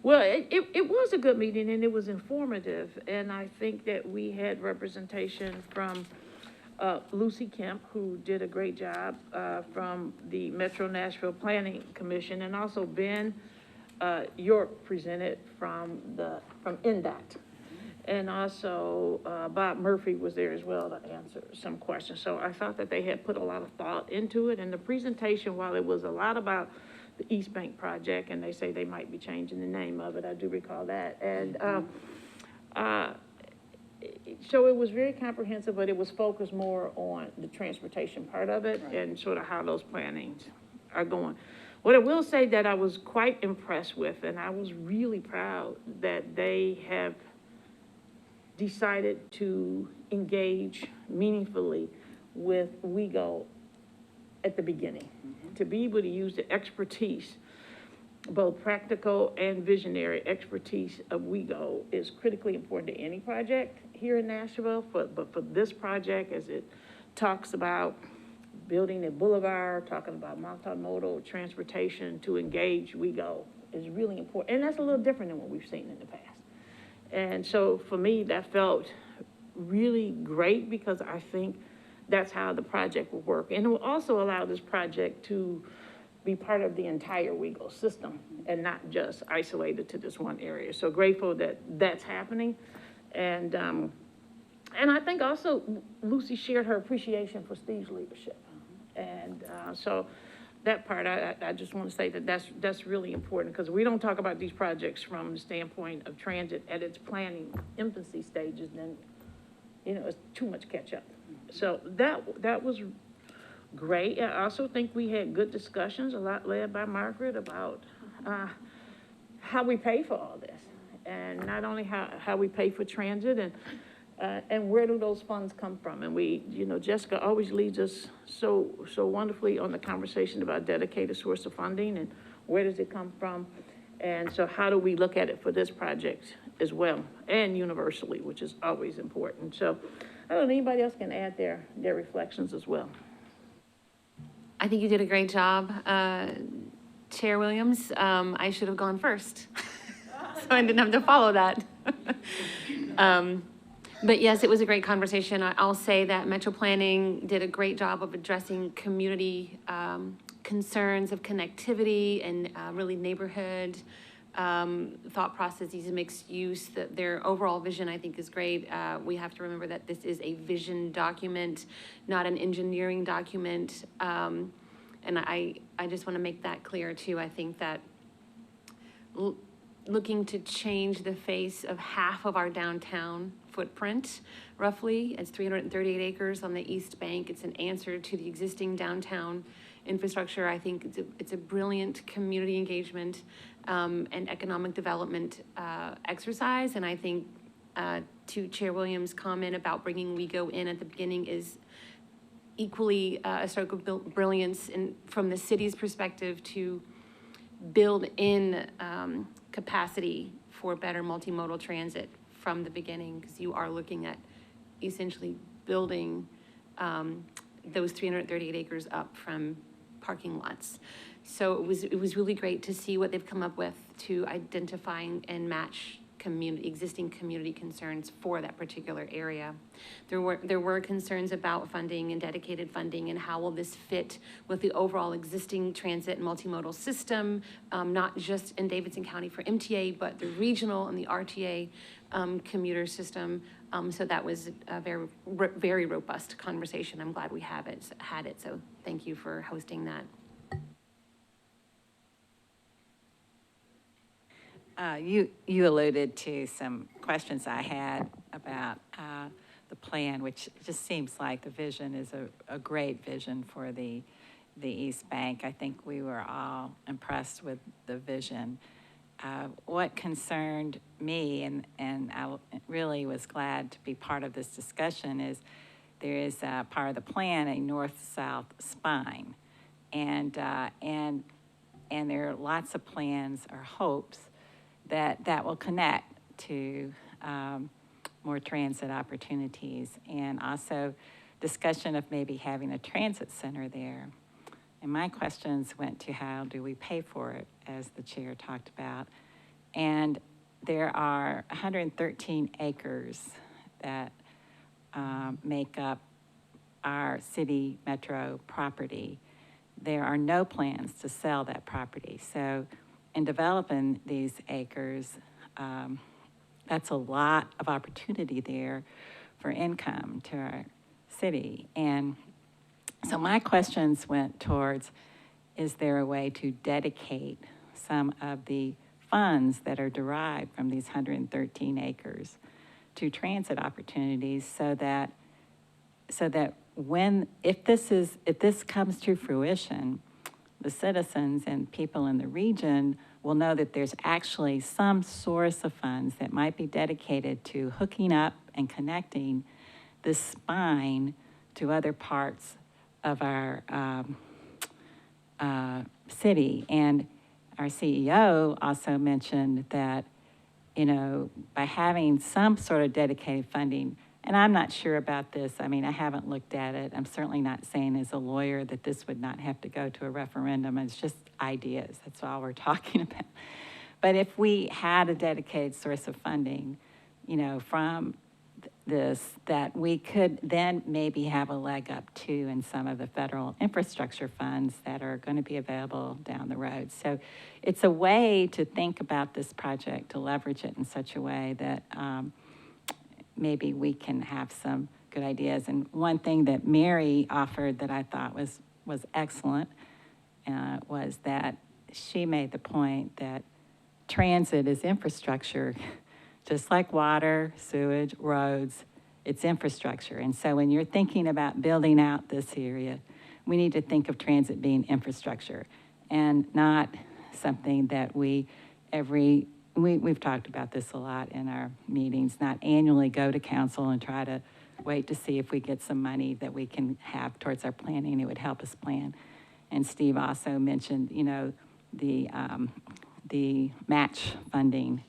[SPEAKER 1] Well, it was a good meeting and it was informative, and I think that we had representation from Lucy Kemp, who did a great job, from the Metro Nashville Planning Commission, and also Ben York presented from NDOT. And also Bob Murphy was there as well to answer some questions. So I thought that they had put a lot of thought into it. And the presentation, while it was a lot about the East Bank project, and they say they might be changing the name of it, I do recall that. And so it was very comprehensive, but it was focused more on the transportation part of it, right, and sort of how those plannings are going. What I will say that I was quite impressed with, and I was really proud that they have decided to engage meaningfully with Wego at the beginning, to be able to use the expertise, both practical and visionary expertise of Wego is critically important to any project here in Nashville, but for this project, as it talks about building a boulevard, talking about multimodal transportation, to engage Wego is really important. And that's a little different than what we've seen in the past. And so for me, that felt really great, because I think that's how the project will work. And it will also allow this project to be part of the entire Wego system and not just isolated to this one area. So grateful that that's happening. And I think also Lucy shared her appreciation for Steve's leadership. And so that part, I just want to say that that's really important, because we don't talk about these projects from the standpoint of transit at its planning infancy stages, then, it's too much catch up. So that was great. I also think we had good discussions, a lot led by Margaret, about how we pay for all this, and not only how we pay for transit, and where do those funds come from? And we, Jessica always leads us so wonderfully on the conversation about dedicated source of funding and where does it come from? And so how do we look at it for this project as well, and universally, which is always important. So I don't know, anybody else can add their reflections as well.
[SPEAKER 10] I think you did a great job, Chair Williams. I should have gone first, so I didn't have to follow that. But yes, it was a great conversation. I'll say that Metro Planning did a great job of addressing community concerns of connectivity and really neighborhood thought processes, mixed use. Their overall vision, I think, is great. We have to remember that this is a vision document, not an engineering document. And I just want to make that clear too. I think that looking to change the face of half of our downtown footprint, roughly. It's 338 acres on the East Bank. It's an answer to the existing downtown infrastructure. I think it's a brilliant community engagement and economic development exercise. And I think to Chair Williams' comment about bringing Wego in at the beginning is equally a stroke of brilliance from the city's perspective to build in capacity for better multimodal transit from the beginning, because you are looking at essentially building those 338 acres up from parking lots. So it was really great to see what they've come up with to identify and match existing community concerns for that particular area. There were concerns about funding and dedicated funding and how will this fit with the overall existing transit and multimodal system, not just in Davidson County for MTA, but the regional and the RTA commuter system. So that was a very robust conversation. I'm glad we had it. So thank you for hosting that.
[SPEAKER 4] You alluded to some questions I had about the plan, which just seems like the vision is a great vision for the East Bank. I think we were all impressed with the vision. What concerned me, and I really was glad to be part of this discussion, is there is part of the plan a north-south spine, and there are lots of plans or hopes that will connect to more transit opportunities, and also discussion of maybe having a transit center there. And my questions went to how do we pay for it, as the chair talked about. And there are 113 acres that make up our city metro property. There are no plans to sell that property. So in developing these acres, that's a lot of opportunity there for income to our city. And so my questions went towards, is there a way to dedicate some of the funds that are derived from these 113 acres to transit opportunities so that if this comes to fruition, the citizens and people in the region will know that there's actually some source of funds that might be dedicated to hooking up and connecting this spine to other parts of our city. And our CEO also mentioned that, by having some sort of dedicated funding, and I'm not sure about this. I mean, I haven't looked at it. I'm certainly not saying as a lawyer that this would not have to go to a referendum. It's just ideas. That's all we're talking about. But if we had a dedicated source of funding, from this, that we could then maybe have a leg up too in some of the federal infrastructure funds that are going to be available down the road. So it's a way to think about this project, to leverage it in such a way that maybe we can have some good ideas. And one thing that Mary offered that I thought was excellent was that she made the point that transit is infrastructure, just like water, sewage, roads, it's infrastructure. And so when you're thinking about building out this area, we need to think of transit being infrastructure and not something that we've talked about this a lot in our meetings, not annually go to council and try to wait to see if we get some money that we can have towards our planning. It would help us plan. And Steve also mentioned, the match funding,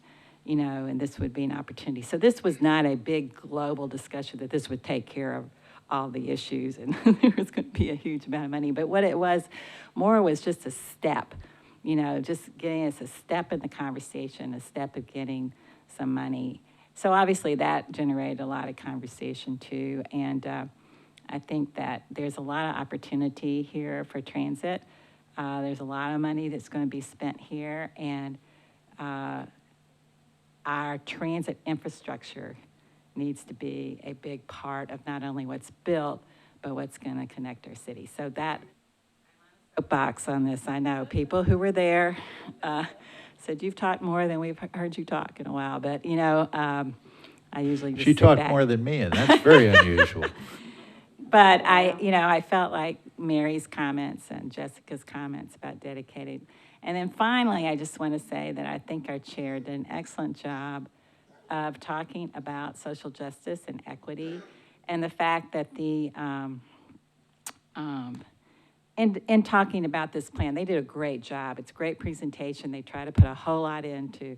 [SPEAKER 4] and this would be an opportunity. So this was not a big global discussion that this would take care of all the issues and there was going to be a huge amount of money. But what it was more was just a step, just getting us a step in the conversation, a step of getting some money. So obviously that generated a lot of conversation too. And I think that there's a lot of opportunity here for transit. There's a lot of money that's going to be spent here, and our transit infrastructure needs to be a big part of not only what's built, but what's going to connect our city. So that box on this, I know people who were there said you've talked more than we've heard you talk in a while, but I usually just
[SPEAKER 7] She
[SPEAKER 4] sit
[SPEAKER 7] talked
[SPEAKER 4] back.
[SPEAKER 7] more than me, and that's very unusual.
[SPEAKER 4] But I felt like Mary's comments and Jessica's comments about dedicated. And then finally, I just want to say that I think our chair did an excellent job of talking about social justice and equity, and the fact that in talking about this plan, they did a great job. It's a great presentation. They try to put a whole lot into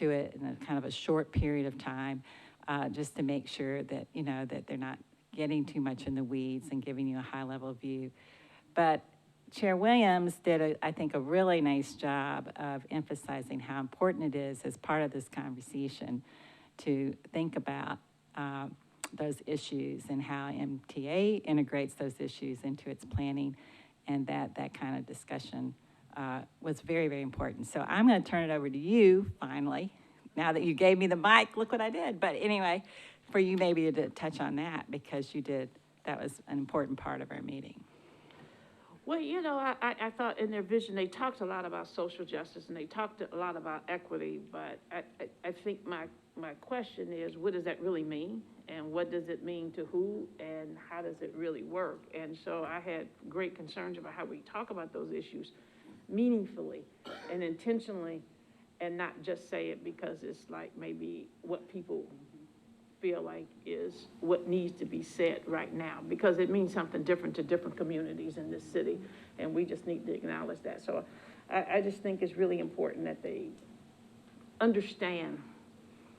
[SPEAKER 4] it in a kind of a short period of time, just to make sure that, that they're not getting too much in the weeds and giving you a high-level view. But Chair Williams did, I think, a really nice job of emphasizing how important it is as part of this conversation to think about those issues and how MTA integrates those issues into its planning, and that kind of discussion was very, very important. So I'm going to turn it over to you, finally. Now that you gave me the mic, look what I did. But anyway, for you maybe to touch on that, because that was an important part of our meeting.
[SPEAKER 1] Well, you know, I thought in their vision, they talked a lot about social justice and they talked a lot about equity, but I think my question is, what does that really mean? And what does it mean to who, and how does it really work? And so I had great concerns about how we talk about those issues meaningfully and intentionally, and not just say it because it's like maybe what people feel like is what needs to be said right now, because it means something different to different communities in this city, and we just need to acknowledge that. So I just think it's really important that they understand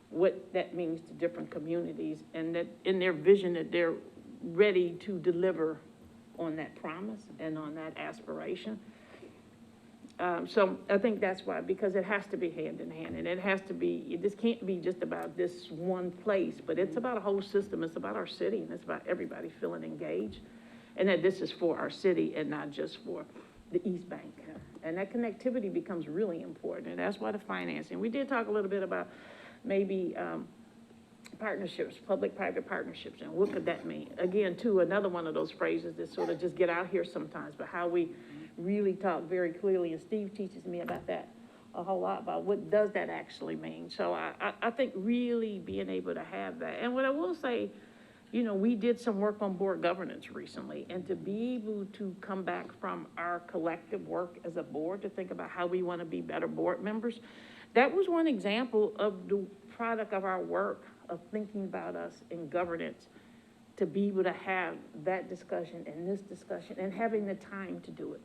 [SPEAKER 1] what that means to different communities, and that in their vision that they're ready to deliver on that promise and on that aspiration. So I think that's why, because it has to be hand in hand, and it has to be, this can't be just about this one place, but it's about a whole system. It's about our city, and it's about everybody feeling engaged, and that this is for our city and not just for the East Bank. And that connectivity becomes really important, and that's why the financing. We did talk a little bit about maybe partnerships, public-private partnerships, and what could that mean? Again, too, another one of those phrases that sort of just get out here sometimes, but how we really talk very clearly, and Steve teaches me about that a whole lot, about what does that actually mean. So I think really being able to have that. And what I will say, you know, we did some work on board governance recently, and to be able to come back from our collective work as a board to think about how we want to be better board members, that was one example of the product of our work of thinking about us in governance, to be able to have that discussion and this discussion and having the time to do it.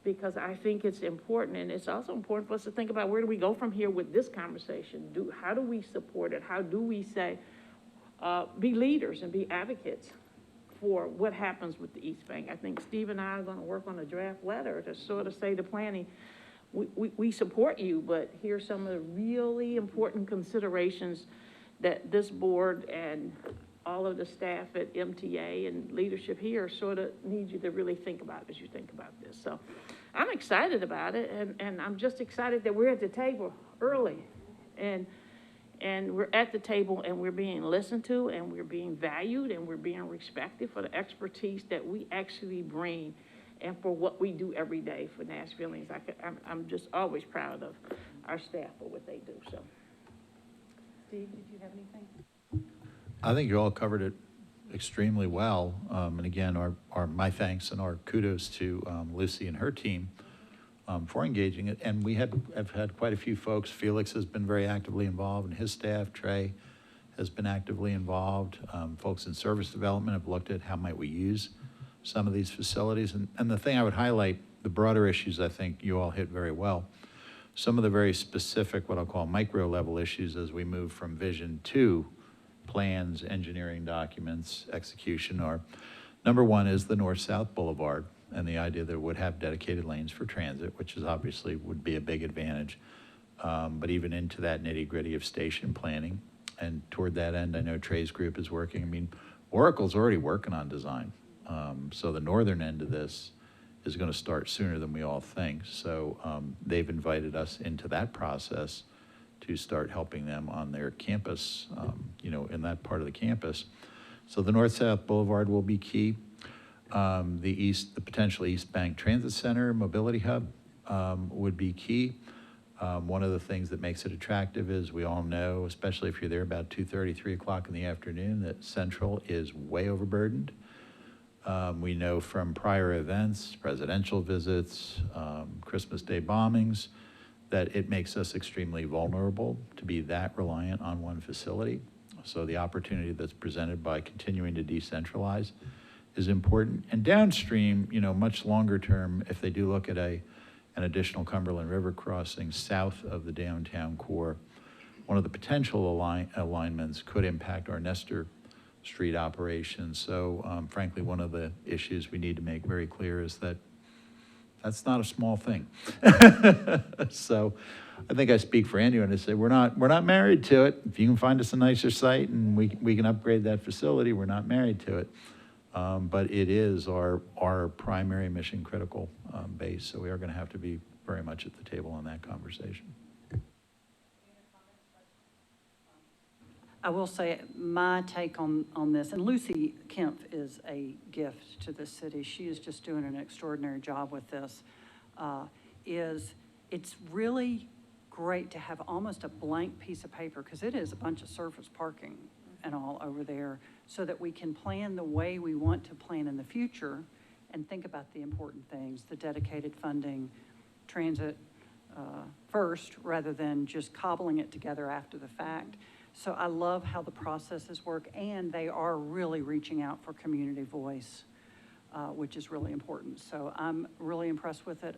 [SPEAKER 1] Because I think it's important, and it's also important for us to think about, where do we go from here with this conversation? How do we support it? How do we say, be leaders and be advocates for what happens with the East Bank? I think Steve and I are going to work on a draft letter to sort of say to planning, we support you, but here's some of the really important considerations that this board and all of the staff at MTA and leadership here sort of need you to really think about as you think about this. So I'm excited about it, and I'm just excited that we're at the table early, and we're at the table, and we're being listened to, and we're being valued, and we're being respected for the expertise that we actually bring, and for what we do every day for Nashvillians. I'm just always proud of our staff for what they do. So, Steve, did you have anything?
[SPEAKER 7] I think you all covered it extremely well. And again, my thanks and our kudos to Lucy and her team for engaging it. And we have had quite a few folks. Felix has been very actively involved, and his staff. Trey has been actively involved. Folks in service development have looked at how might we use some of these facilities. And the thing I would highlight, the broader issues, I think you all hit very well. Some of the very specific, what I'll call micro level issues as we move from vision to plans, engineering documents, execution are, number one is the North-South Boulevard, and the idea that it would have dedicated lanes for transit, which is obviously would be a big advantage. But even into that nitty-gritty of station planning, and toward that end, I know Trey's group is working. I mean, Oracle's already working on design. So the northern end of this is going to start sooner than we all think. So they've invited us into that process to start helping them on their campus, in that part of the campus. So the North-South Boulevard will be key. The potential East Bank Transit Center, mobility hub would be key. One of the things that makes it attractive is we all know, especially if you're there about 2:30, 3 o'clock in the afternoon, that Central is way overburdened. We know from prior events, presidential visits, Christmas Day bombings, that it makes us extremely vulnerable to be that reliant on one facility. So the opportunity that's presented by continuing to decentralize is important. And downstream, much longer term, if they do look at an additional Cumberland River crossing south of the downtown core, one of the potential alignments could impact our Nestor Street operations. So frankly, one of the issues we need to make very clear is that That's not a small thing. So I think I speak for Andy when I say we're not married to it. If you can find us a nicer site and we can upgrade that facility, we're not married to it. But it is our primary mission critical base, so we are going to have to be very much at the table on that conversation.
[SPEAKER 8] I will say, my take on this, and Lucy Kempf is a gift to this city. She is just doing an extraordinary job with this, is it's really great to have almost a blank piece of paper, because it is a bunch of surface parking and all over there, so that we can plan the way we want to plan in the future and think about the important things, the dedicated funding, transit first, rather than just cobbling it together after the fact. So I love how the processes work, and they are really reaching out for community voice, which is really important. So I'm really impressed with it.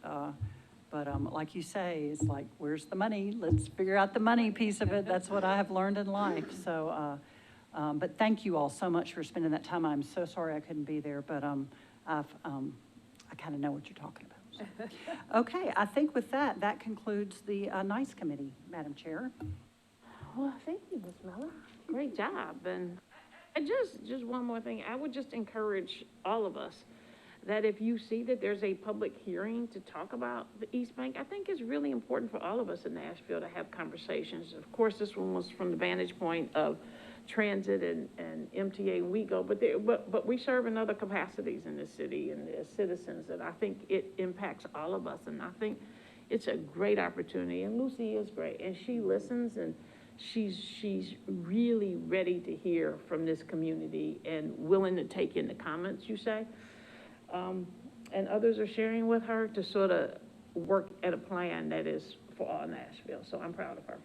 [SPEAKER 8] But like you say, it's like, where's the money? Let's figure out the money piece of it. That's what I have learned in life. So, but thank you all so much for spending that time. I'm so sorry I couldn't be there, but I kind of know what you're talking about. So. Okay, I think with that, that concludes the NICE committee, Madam Chair.
[SPEAKER 1] Well, thank you, Ms. Miller. Great job. And just one more thing. I would just encourage all of us that if you see that there's a public hearing to talk about the East Bank, I think it's really important for all of us in Nashville to have conversations. Of course, this one was from the vantage point of transit and MTA and Wego, but we serve in other capacities in this city and as citizens, and I think it impacts all of us. And I think it's a great opportunity. And Lucy is great, and she listens, and she's really ready to hear from this community and willing to take in the comments you say. And others are sharing with her to sort of work at a plan that is for all Nashville. So I'm proud of her.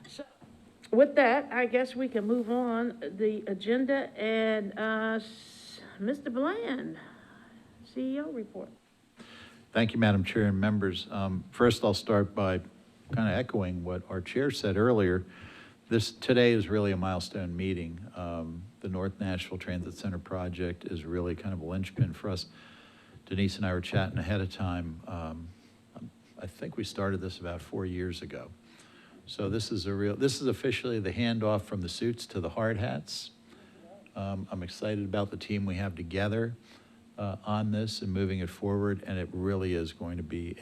[SPEAKER 1] So with that, I guess we can move on the agenda, and Mr. Bland, CEO report.
[SPEAKER 7] Thank you, Madam Chair and members. First, I'll start by kind of echoing what our chair said earlier. Today is really a milestone meeting. The North Nashville Transit Center project is really kind of a linchpin for us. Denise and I were chatting ahead of time. I think we started this about 4 years ago. So this is officially the handoff from the suits to the hard hats. I'm excited about the team we have together on this and moving it forward, and it really is going to be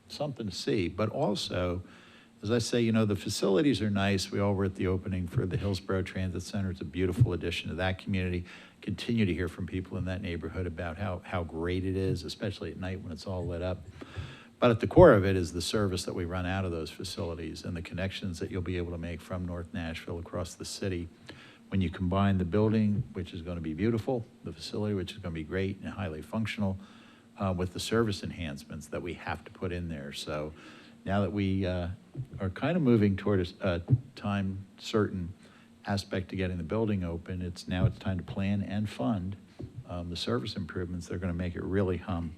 [SPEAKER 7] something to see. But also, as I say, the facilities are nice. We all were at the opening for the Hillsborough Transit Center. It's a beautiful addition to that community. Continue to hear from people in that neighborhood about how great it is, especially at night when it's all lit up. But at the core of it is the service that we run out of those facilities and the connections that you'll be able to make from North Nashville across the city. When you combine the building, which is going to be beautiful, the facility, which is going to be great and highly functional, with the service enhancements that we have to put in there. So now that we are kind of moving toward a time certain aspect to getting the building open, it's time to plan and fund the service improvements that are going to make it really hum.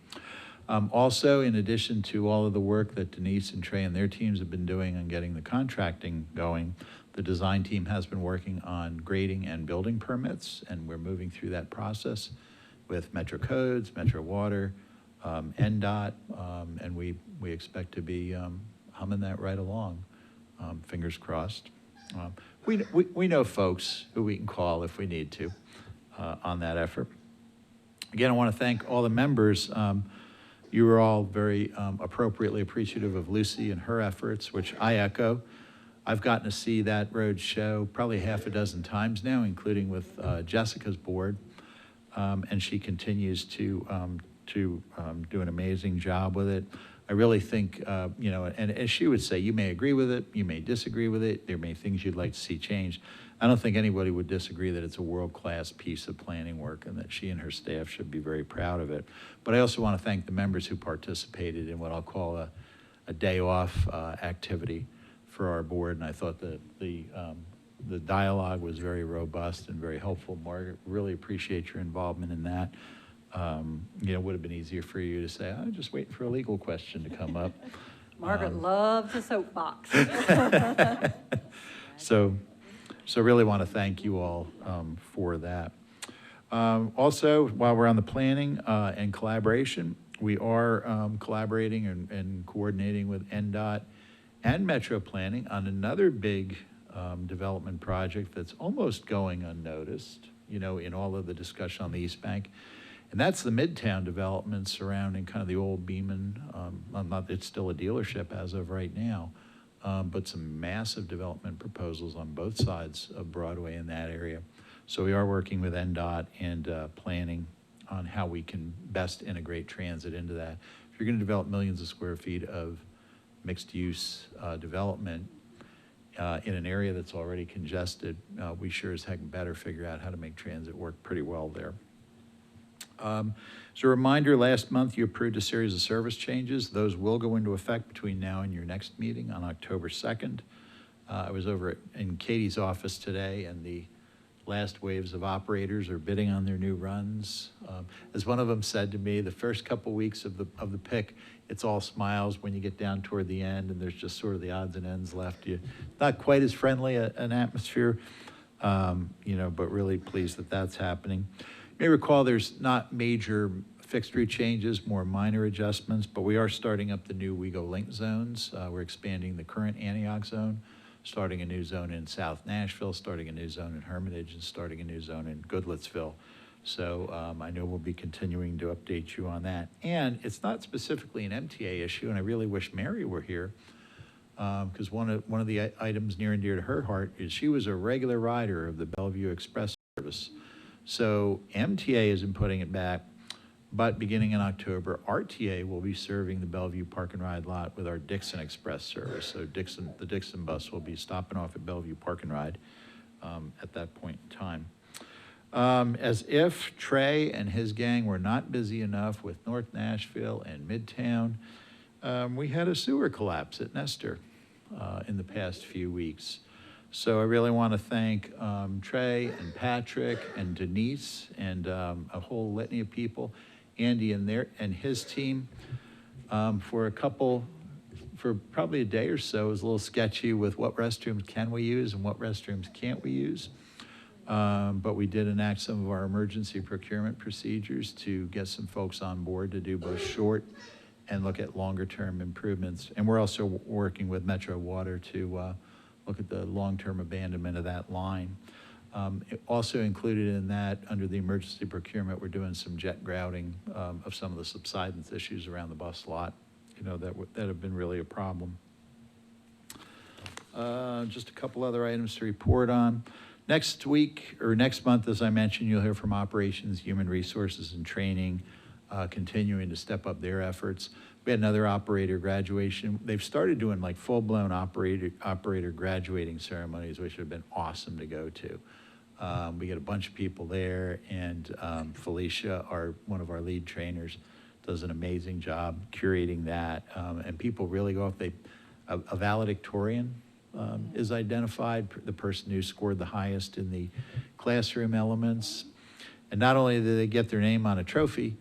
[SPEAKER 7] Also, in addition to all of the work that Denise and Trey and their teams have been doing on getting the contracting going, the design team has been working on grading and building permits, and we're moving through that process with Metro Codes, Metro Water, NDOT, and we expect to be humming that right along, fingers crossed. We know folks who we can call if we need to on that effort. Again, I want to thank all the members. You were all very appropriately appreciative of Lucy and her efforts, which I echo. I've gotten to see that road show probably half a dozen times now, including with Jessica's board, and she continues to do an amazing job with it. I really think, and as she would say, you may agree with it, you may disagree with it, there may be things you'd like to see changed. I don't think anybody would disagree that it's a world-class piece of planning work and that she and her staff should be very proud of it. But I also want to thank the members who participated in what I'll call a day off activity for our board, and I thought that the dialogue was very robust and very helpful. Margaret, really appreciate your involvement in that. It would have been easier for you to say, I'm just waiting for a legal question to come up.
[SPEAKER 8] Margaret loves a soapbox.
[SPEAKER 7] So really want to thank you all for that. Also, while we're on the planning and collaboration, we are collaborating and coordinating with NDOT and Metro Planning on another big development project that's almost going unnoticed, you know, in all of the discussion on the East Bank. And that's the Midtown development surrounding kind of the old Beaman, it's still a dealership as of right now, but some massive development proposals on both sides of Broadway in that area. So we are working with NDOT and planning on how we can best integrate transit into that. If you're gonna develop millions of square feet of mixed-use development in an area that's already congested, we sure as heck better figure out how to make transit work pretty well there. As a reminder, last month you approved a series of service changes. Those will go into effect between now and your next meeting on October 2nd. I was over in Katie's office today, and the last waves of operators are bidding on their new runs. As one of them said to me, the first couple weeks of the pick, it's all smiles. When you get down toward the end and there's just sort of the odds and ends left, you not quite as friendly an atmosphere, you know, but really pleased that that's happening. You may recall there's not major fixed route changes, more minor adjustments, but we are starting up the new Wego Link zones. We're expanding the current Antioch zone, starting a new zone in South Nashville, starting a new zone in Hermitage, and starting a new zone in Goodlettsville. So I know we'll be continuing to update you on that. And it's not specifically an MTA issue, and I really wish Mary were here, because one of the items near and dear to her heart is she was a regular rider of the Bellevue Express service. So MTA isn't putting it back, but beginning in October, RTA will be serving the Bellevue Park and Ride lot with our Dixon Express service. So the Dixon bus will be stopping off at Bellevue Park and Ride at that point in time. As if Trey and his gang were not busy enough with North Nashville and Midtown, we had a sewer collapse at Nestor in the past few weeks. So I really want to thank Trey and Patrick and Denise and a whole litany of people, Andy and his team, for probably a day or so. It was a little sketchy with what restrooms can we use and what restrooms can't we use. But we did enact some of our emergency procurement procedures to get some folks on board to do both short and look at longer term improvements. And we're also working with Metro Water to look at the long-term abandonment of that line. It also included in that, under the emergency procurement, we're doing some jet grouting of some of the subsidence issues around the bus lot, you know, that have been really a problem. Just a couple other items to report on. Next week, or next month, as I mentioned, you'll hear from Operations, Human Resources, and Training, continuing to step up their efforts. We had another operator graduation. They've started doing like full-blown operator graduating ceremonies, which have been awesome to go to. We get a bunch of people there, and Felicia, one of our lead trainers, does an amazing job curating that. And people really go off. A valedictorian is identified, the person who scored the highest in the classroom elements. And not only do they get their name on a trophy,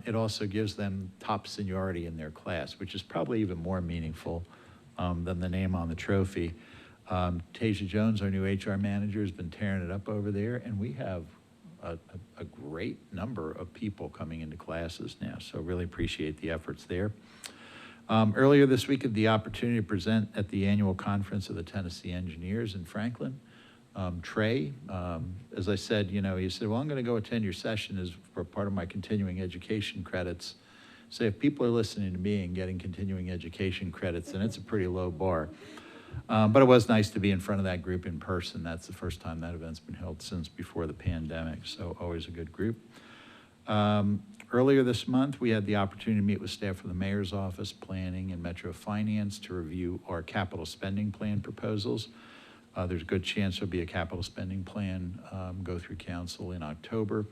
[SPEAKER 7] it also gives them top seniority in their class, which is probably even more meaningful than the name on the trophy. Tasia Jones, our new HR manager, has been tearing it up over there, and we have a great number of people coming into classes now, so really appreciate the efforts there. Earlier this week, I had the opportunity to present at the annual conference of the Tennessee Engineers in Franklin. Trey, as I said, you know, he said, well, I'm going to go attend your session as for part of my continuing education credits. So if people are listening to me and getting continuing education credits, then it's a pretty low bar. But it was nice to be in front of that group in person. That's the first time that event's been held since before the pandemic, so always a good group. Earlier this month, we had the opportunity to meet with staff from the Mayor's Office, Planning, and Metro Finance to review our capital spending plan proposals. There's a good chance there'll be a capital spending plan go through council in October.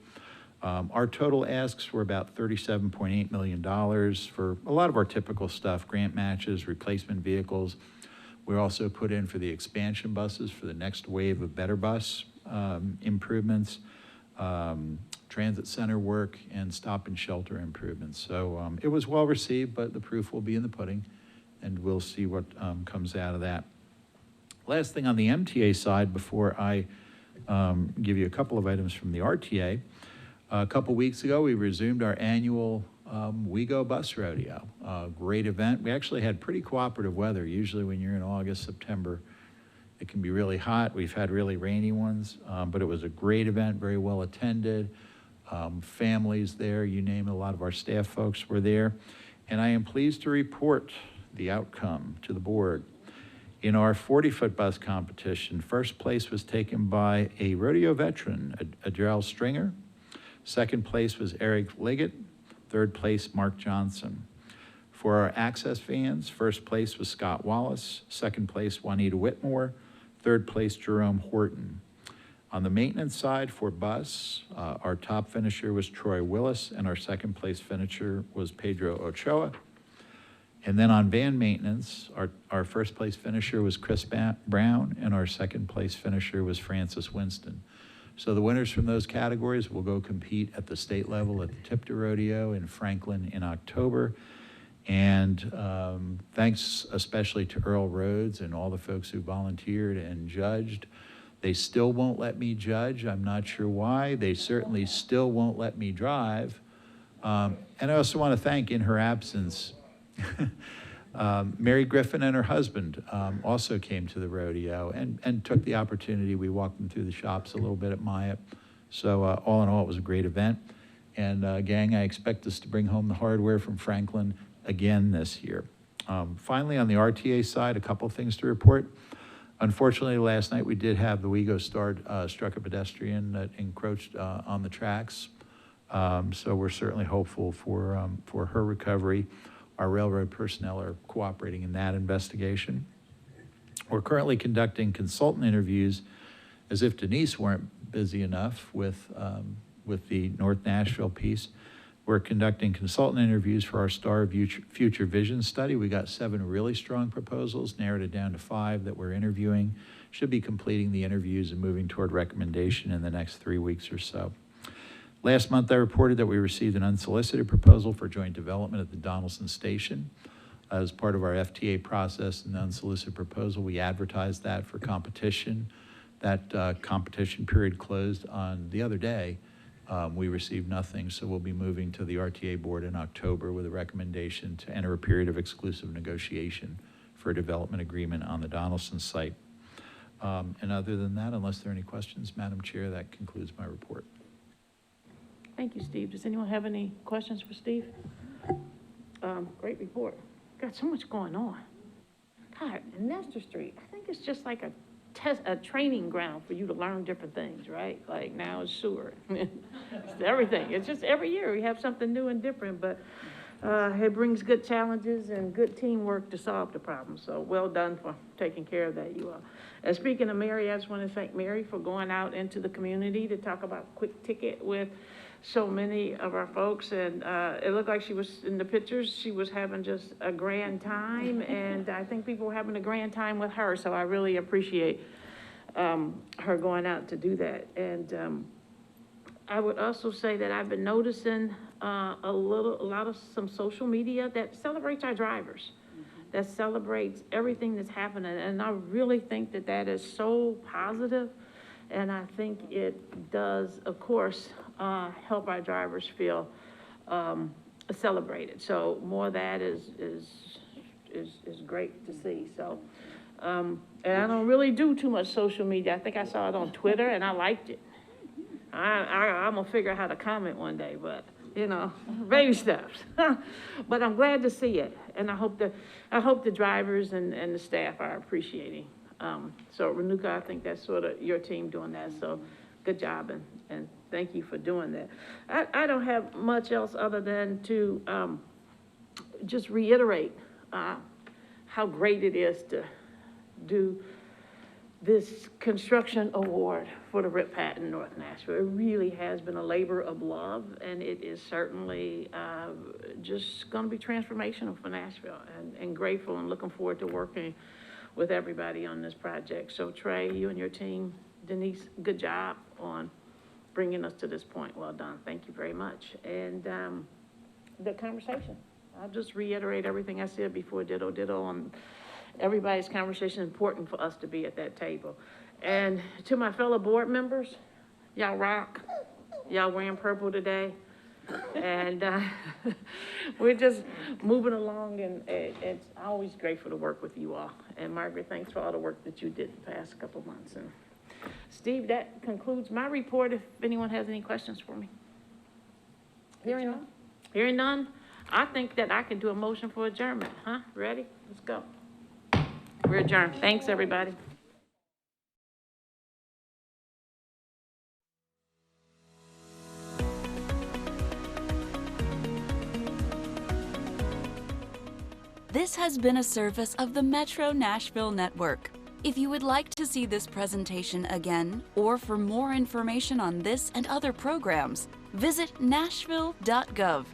[SPEAKER 7] Our total asks were about $37.8 million for a lot of our typical stuff, grant matches, replacement vehicles. We also put in for the expansion buses for the next wave of Better Bus improvements, transit center work, and stop and shelter improvements. So it was well received, but the proof will be in the pudding, and we'll see what comes out of that. Last thing on the MTA side before I give you a couple of items from the RTA. A couple weeks ago, we resumed our annual Wego Bus Rodeo. Great event. We actually had pretty cooperative weather. Usually when you're in August, September, it can be really hot. We've had really rainy ones, but it was a great event, very well attended. Families there, you name it, a lot of our staff folks were there. And I am pleased to report the outcome to the board. In our 40-foot bus competition, first place was taken by a rodeo veteran, Adrell Stringer. Second place was Eric Liggett. Third place, Mark Johnson. For our access vans, first place was Scott Wallace. Second place, Juanita Whitmore. Third place, Jerome Horton. On the maintenance side for bus, our top finisher was Troy Willis, and our second place finisher was Pedro Ochoa. And then on van maintenance, our first place finisher was Chris Brown, and our second place finisher was Francis Winston. So the winners from those categories will go compete at the state level at the Tipton Rodeo in Franklin in October. And thanks especially to Earl Rhodes and all the folks who volunteered and judged. They still won't let me judge. I'm not sure why. They certainly still won't let me drive. And I also want to thank, in her absence, Mary Griffin and her husband also came to the rodeo and took the opportunity. We walked them through the shops a little bit at Myatt. So all in all, it was a great event. And gang, I expect us to bring home the hardware from Franklin again this year. Finally, on the RTA side, a couple things to report. Unfortunately, last night we did have the Wego Star struck a pedestrian that encroached on the tracks. So we're certainly hopeful for her recovery. Our railroad personnel are cooperating in that investigation. We're currently conducting consultant interviews, as if Denise weren't busy enough with the North Nashville piece. We're conducting consultant interviews for our Star Future Vision study. We got 7 really strong proposals, narrowed it down to 5 that we're interviewing. Should be completing the interviews and moving toward recommendation in the next 3 weeks or so. Last month, I reported that we received an unsolicited proposal for joint development at the Donaldson Station. As part of our FTA process and the unsolicited proposal, we advertised that for competition. That competition period closed on the other day. We received nothing, so we'll be moving to the RTA board in October with a recommendation to enter a period of exclusive negotiation for a development agreement on the Donaldson site. And other than that, unless there are any questions, Madam Chair, that concludes my report.
[SPEAKER 1] Thank you, Steve. Does anyone have any questions for Steve? Great report. Got so much going on. God, Nestor Street, I think it's just like a training ground for you to learn different things, right? Like now it's sewer. It's everything. It's just every year we have something new and different, but it brings good challenges and good teamwork to solve the problem. So well done for taking care of that, you all. And speaking of Mary, I just want to thank Mary for going out into the community to talk about quick ticket with so many of our folks, and it looked like she was, in the pictures, she was having just a grand time, and I think people were having a grand time with her, so I really appreciate her going out to do that. And I would also say that I've been noticing some social media that celebrates our drivers, that celebrates everything that's happening, and I really think that that is so positive. And I think it does, of course, help our drivers feel celebrated. So more of that is great to see. So, and I don't really do too much social media. I think I saw it on Twitter and I liked it. I'm gonna figure out how to comment one day, but you know, baby steps. But I'm glad to see it, and I hope the drivers and the staff are appreciating. So Renuka, I think that's sort of your team doing that, so good job, and thank you for doing that. I don't have much else other than to just reiterate how great it is to do this construction award for the Rip Patton North Nashville. It really has been a labor of love, and it is certainly just going to be transformational for Nashville, and grateful and looking forward to working with everybody on this project. So Trey, you and your team, Denise, good job on bringing us to this point. Well done. Thank you very much. And the conversation, I'll just reiterate everything I said before, ditto on everybody's conversation. Important for us to be at that table. And to my fellow board members, y'all rock. Y'all wearing purple today. And we're just moving along, and it's always grateful to work with you all. And Margaret, thanks for all the work that you did the past couple months. And Steve, that concludes my report. If anyone has any questions for me. Hearing none? Hearing none, I think that I can do a motion for adjournment, huh? Ready? Let's go. We're adjourned. Thanks, everybody.
[SPEAKER 14] This has been a service of the Metro Nashville Network. If you would like to see this presentation again, or for more information on this and other programs, visit nashville.gov.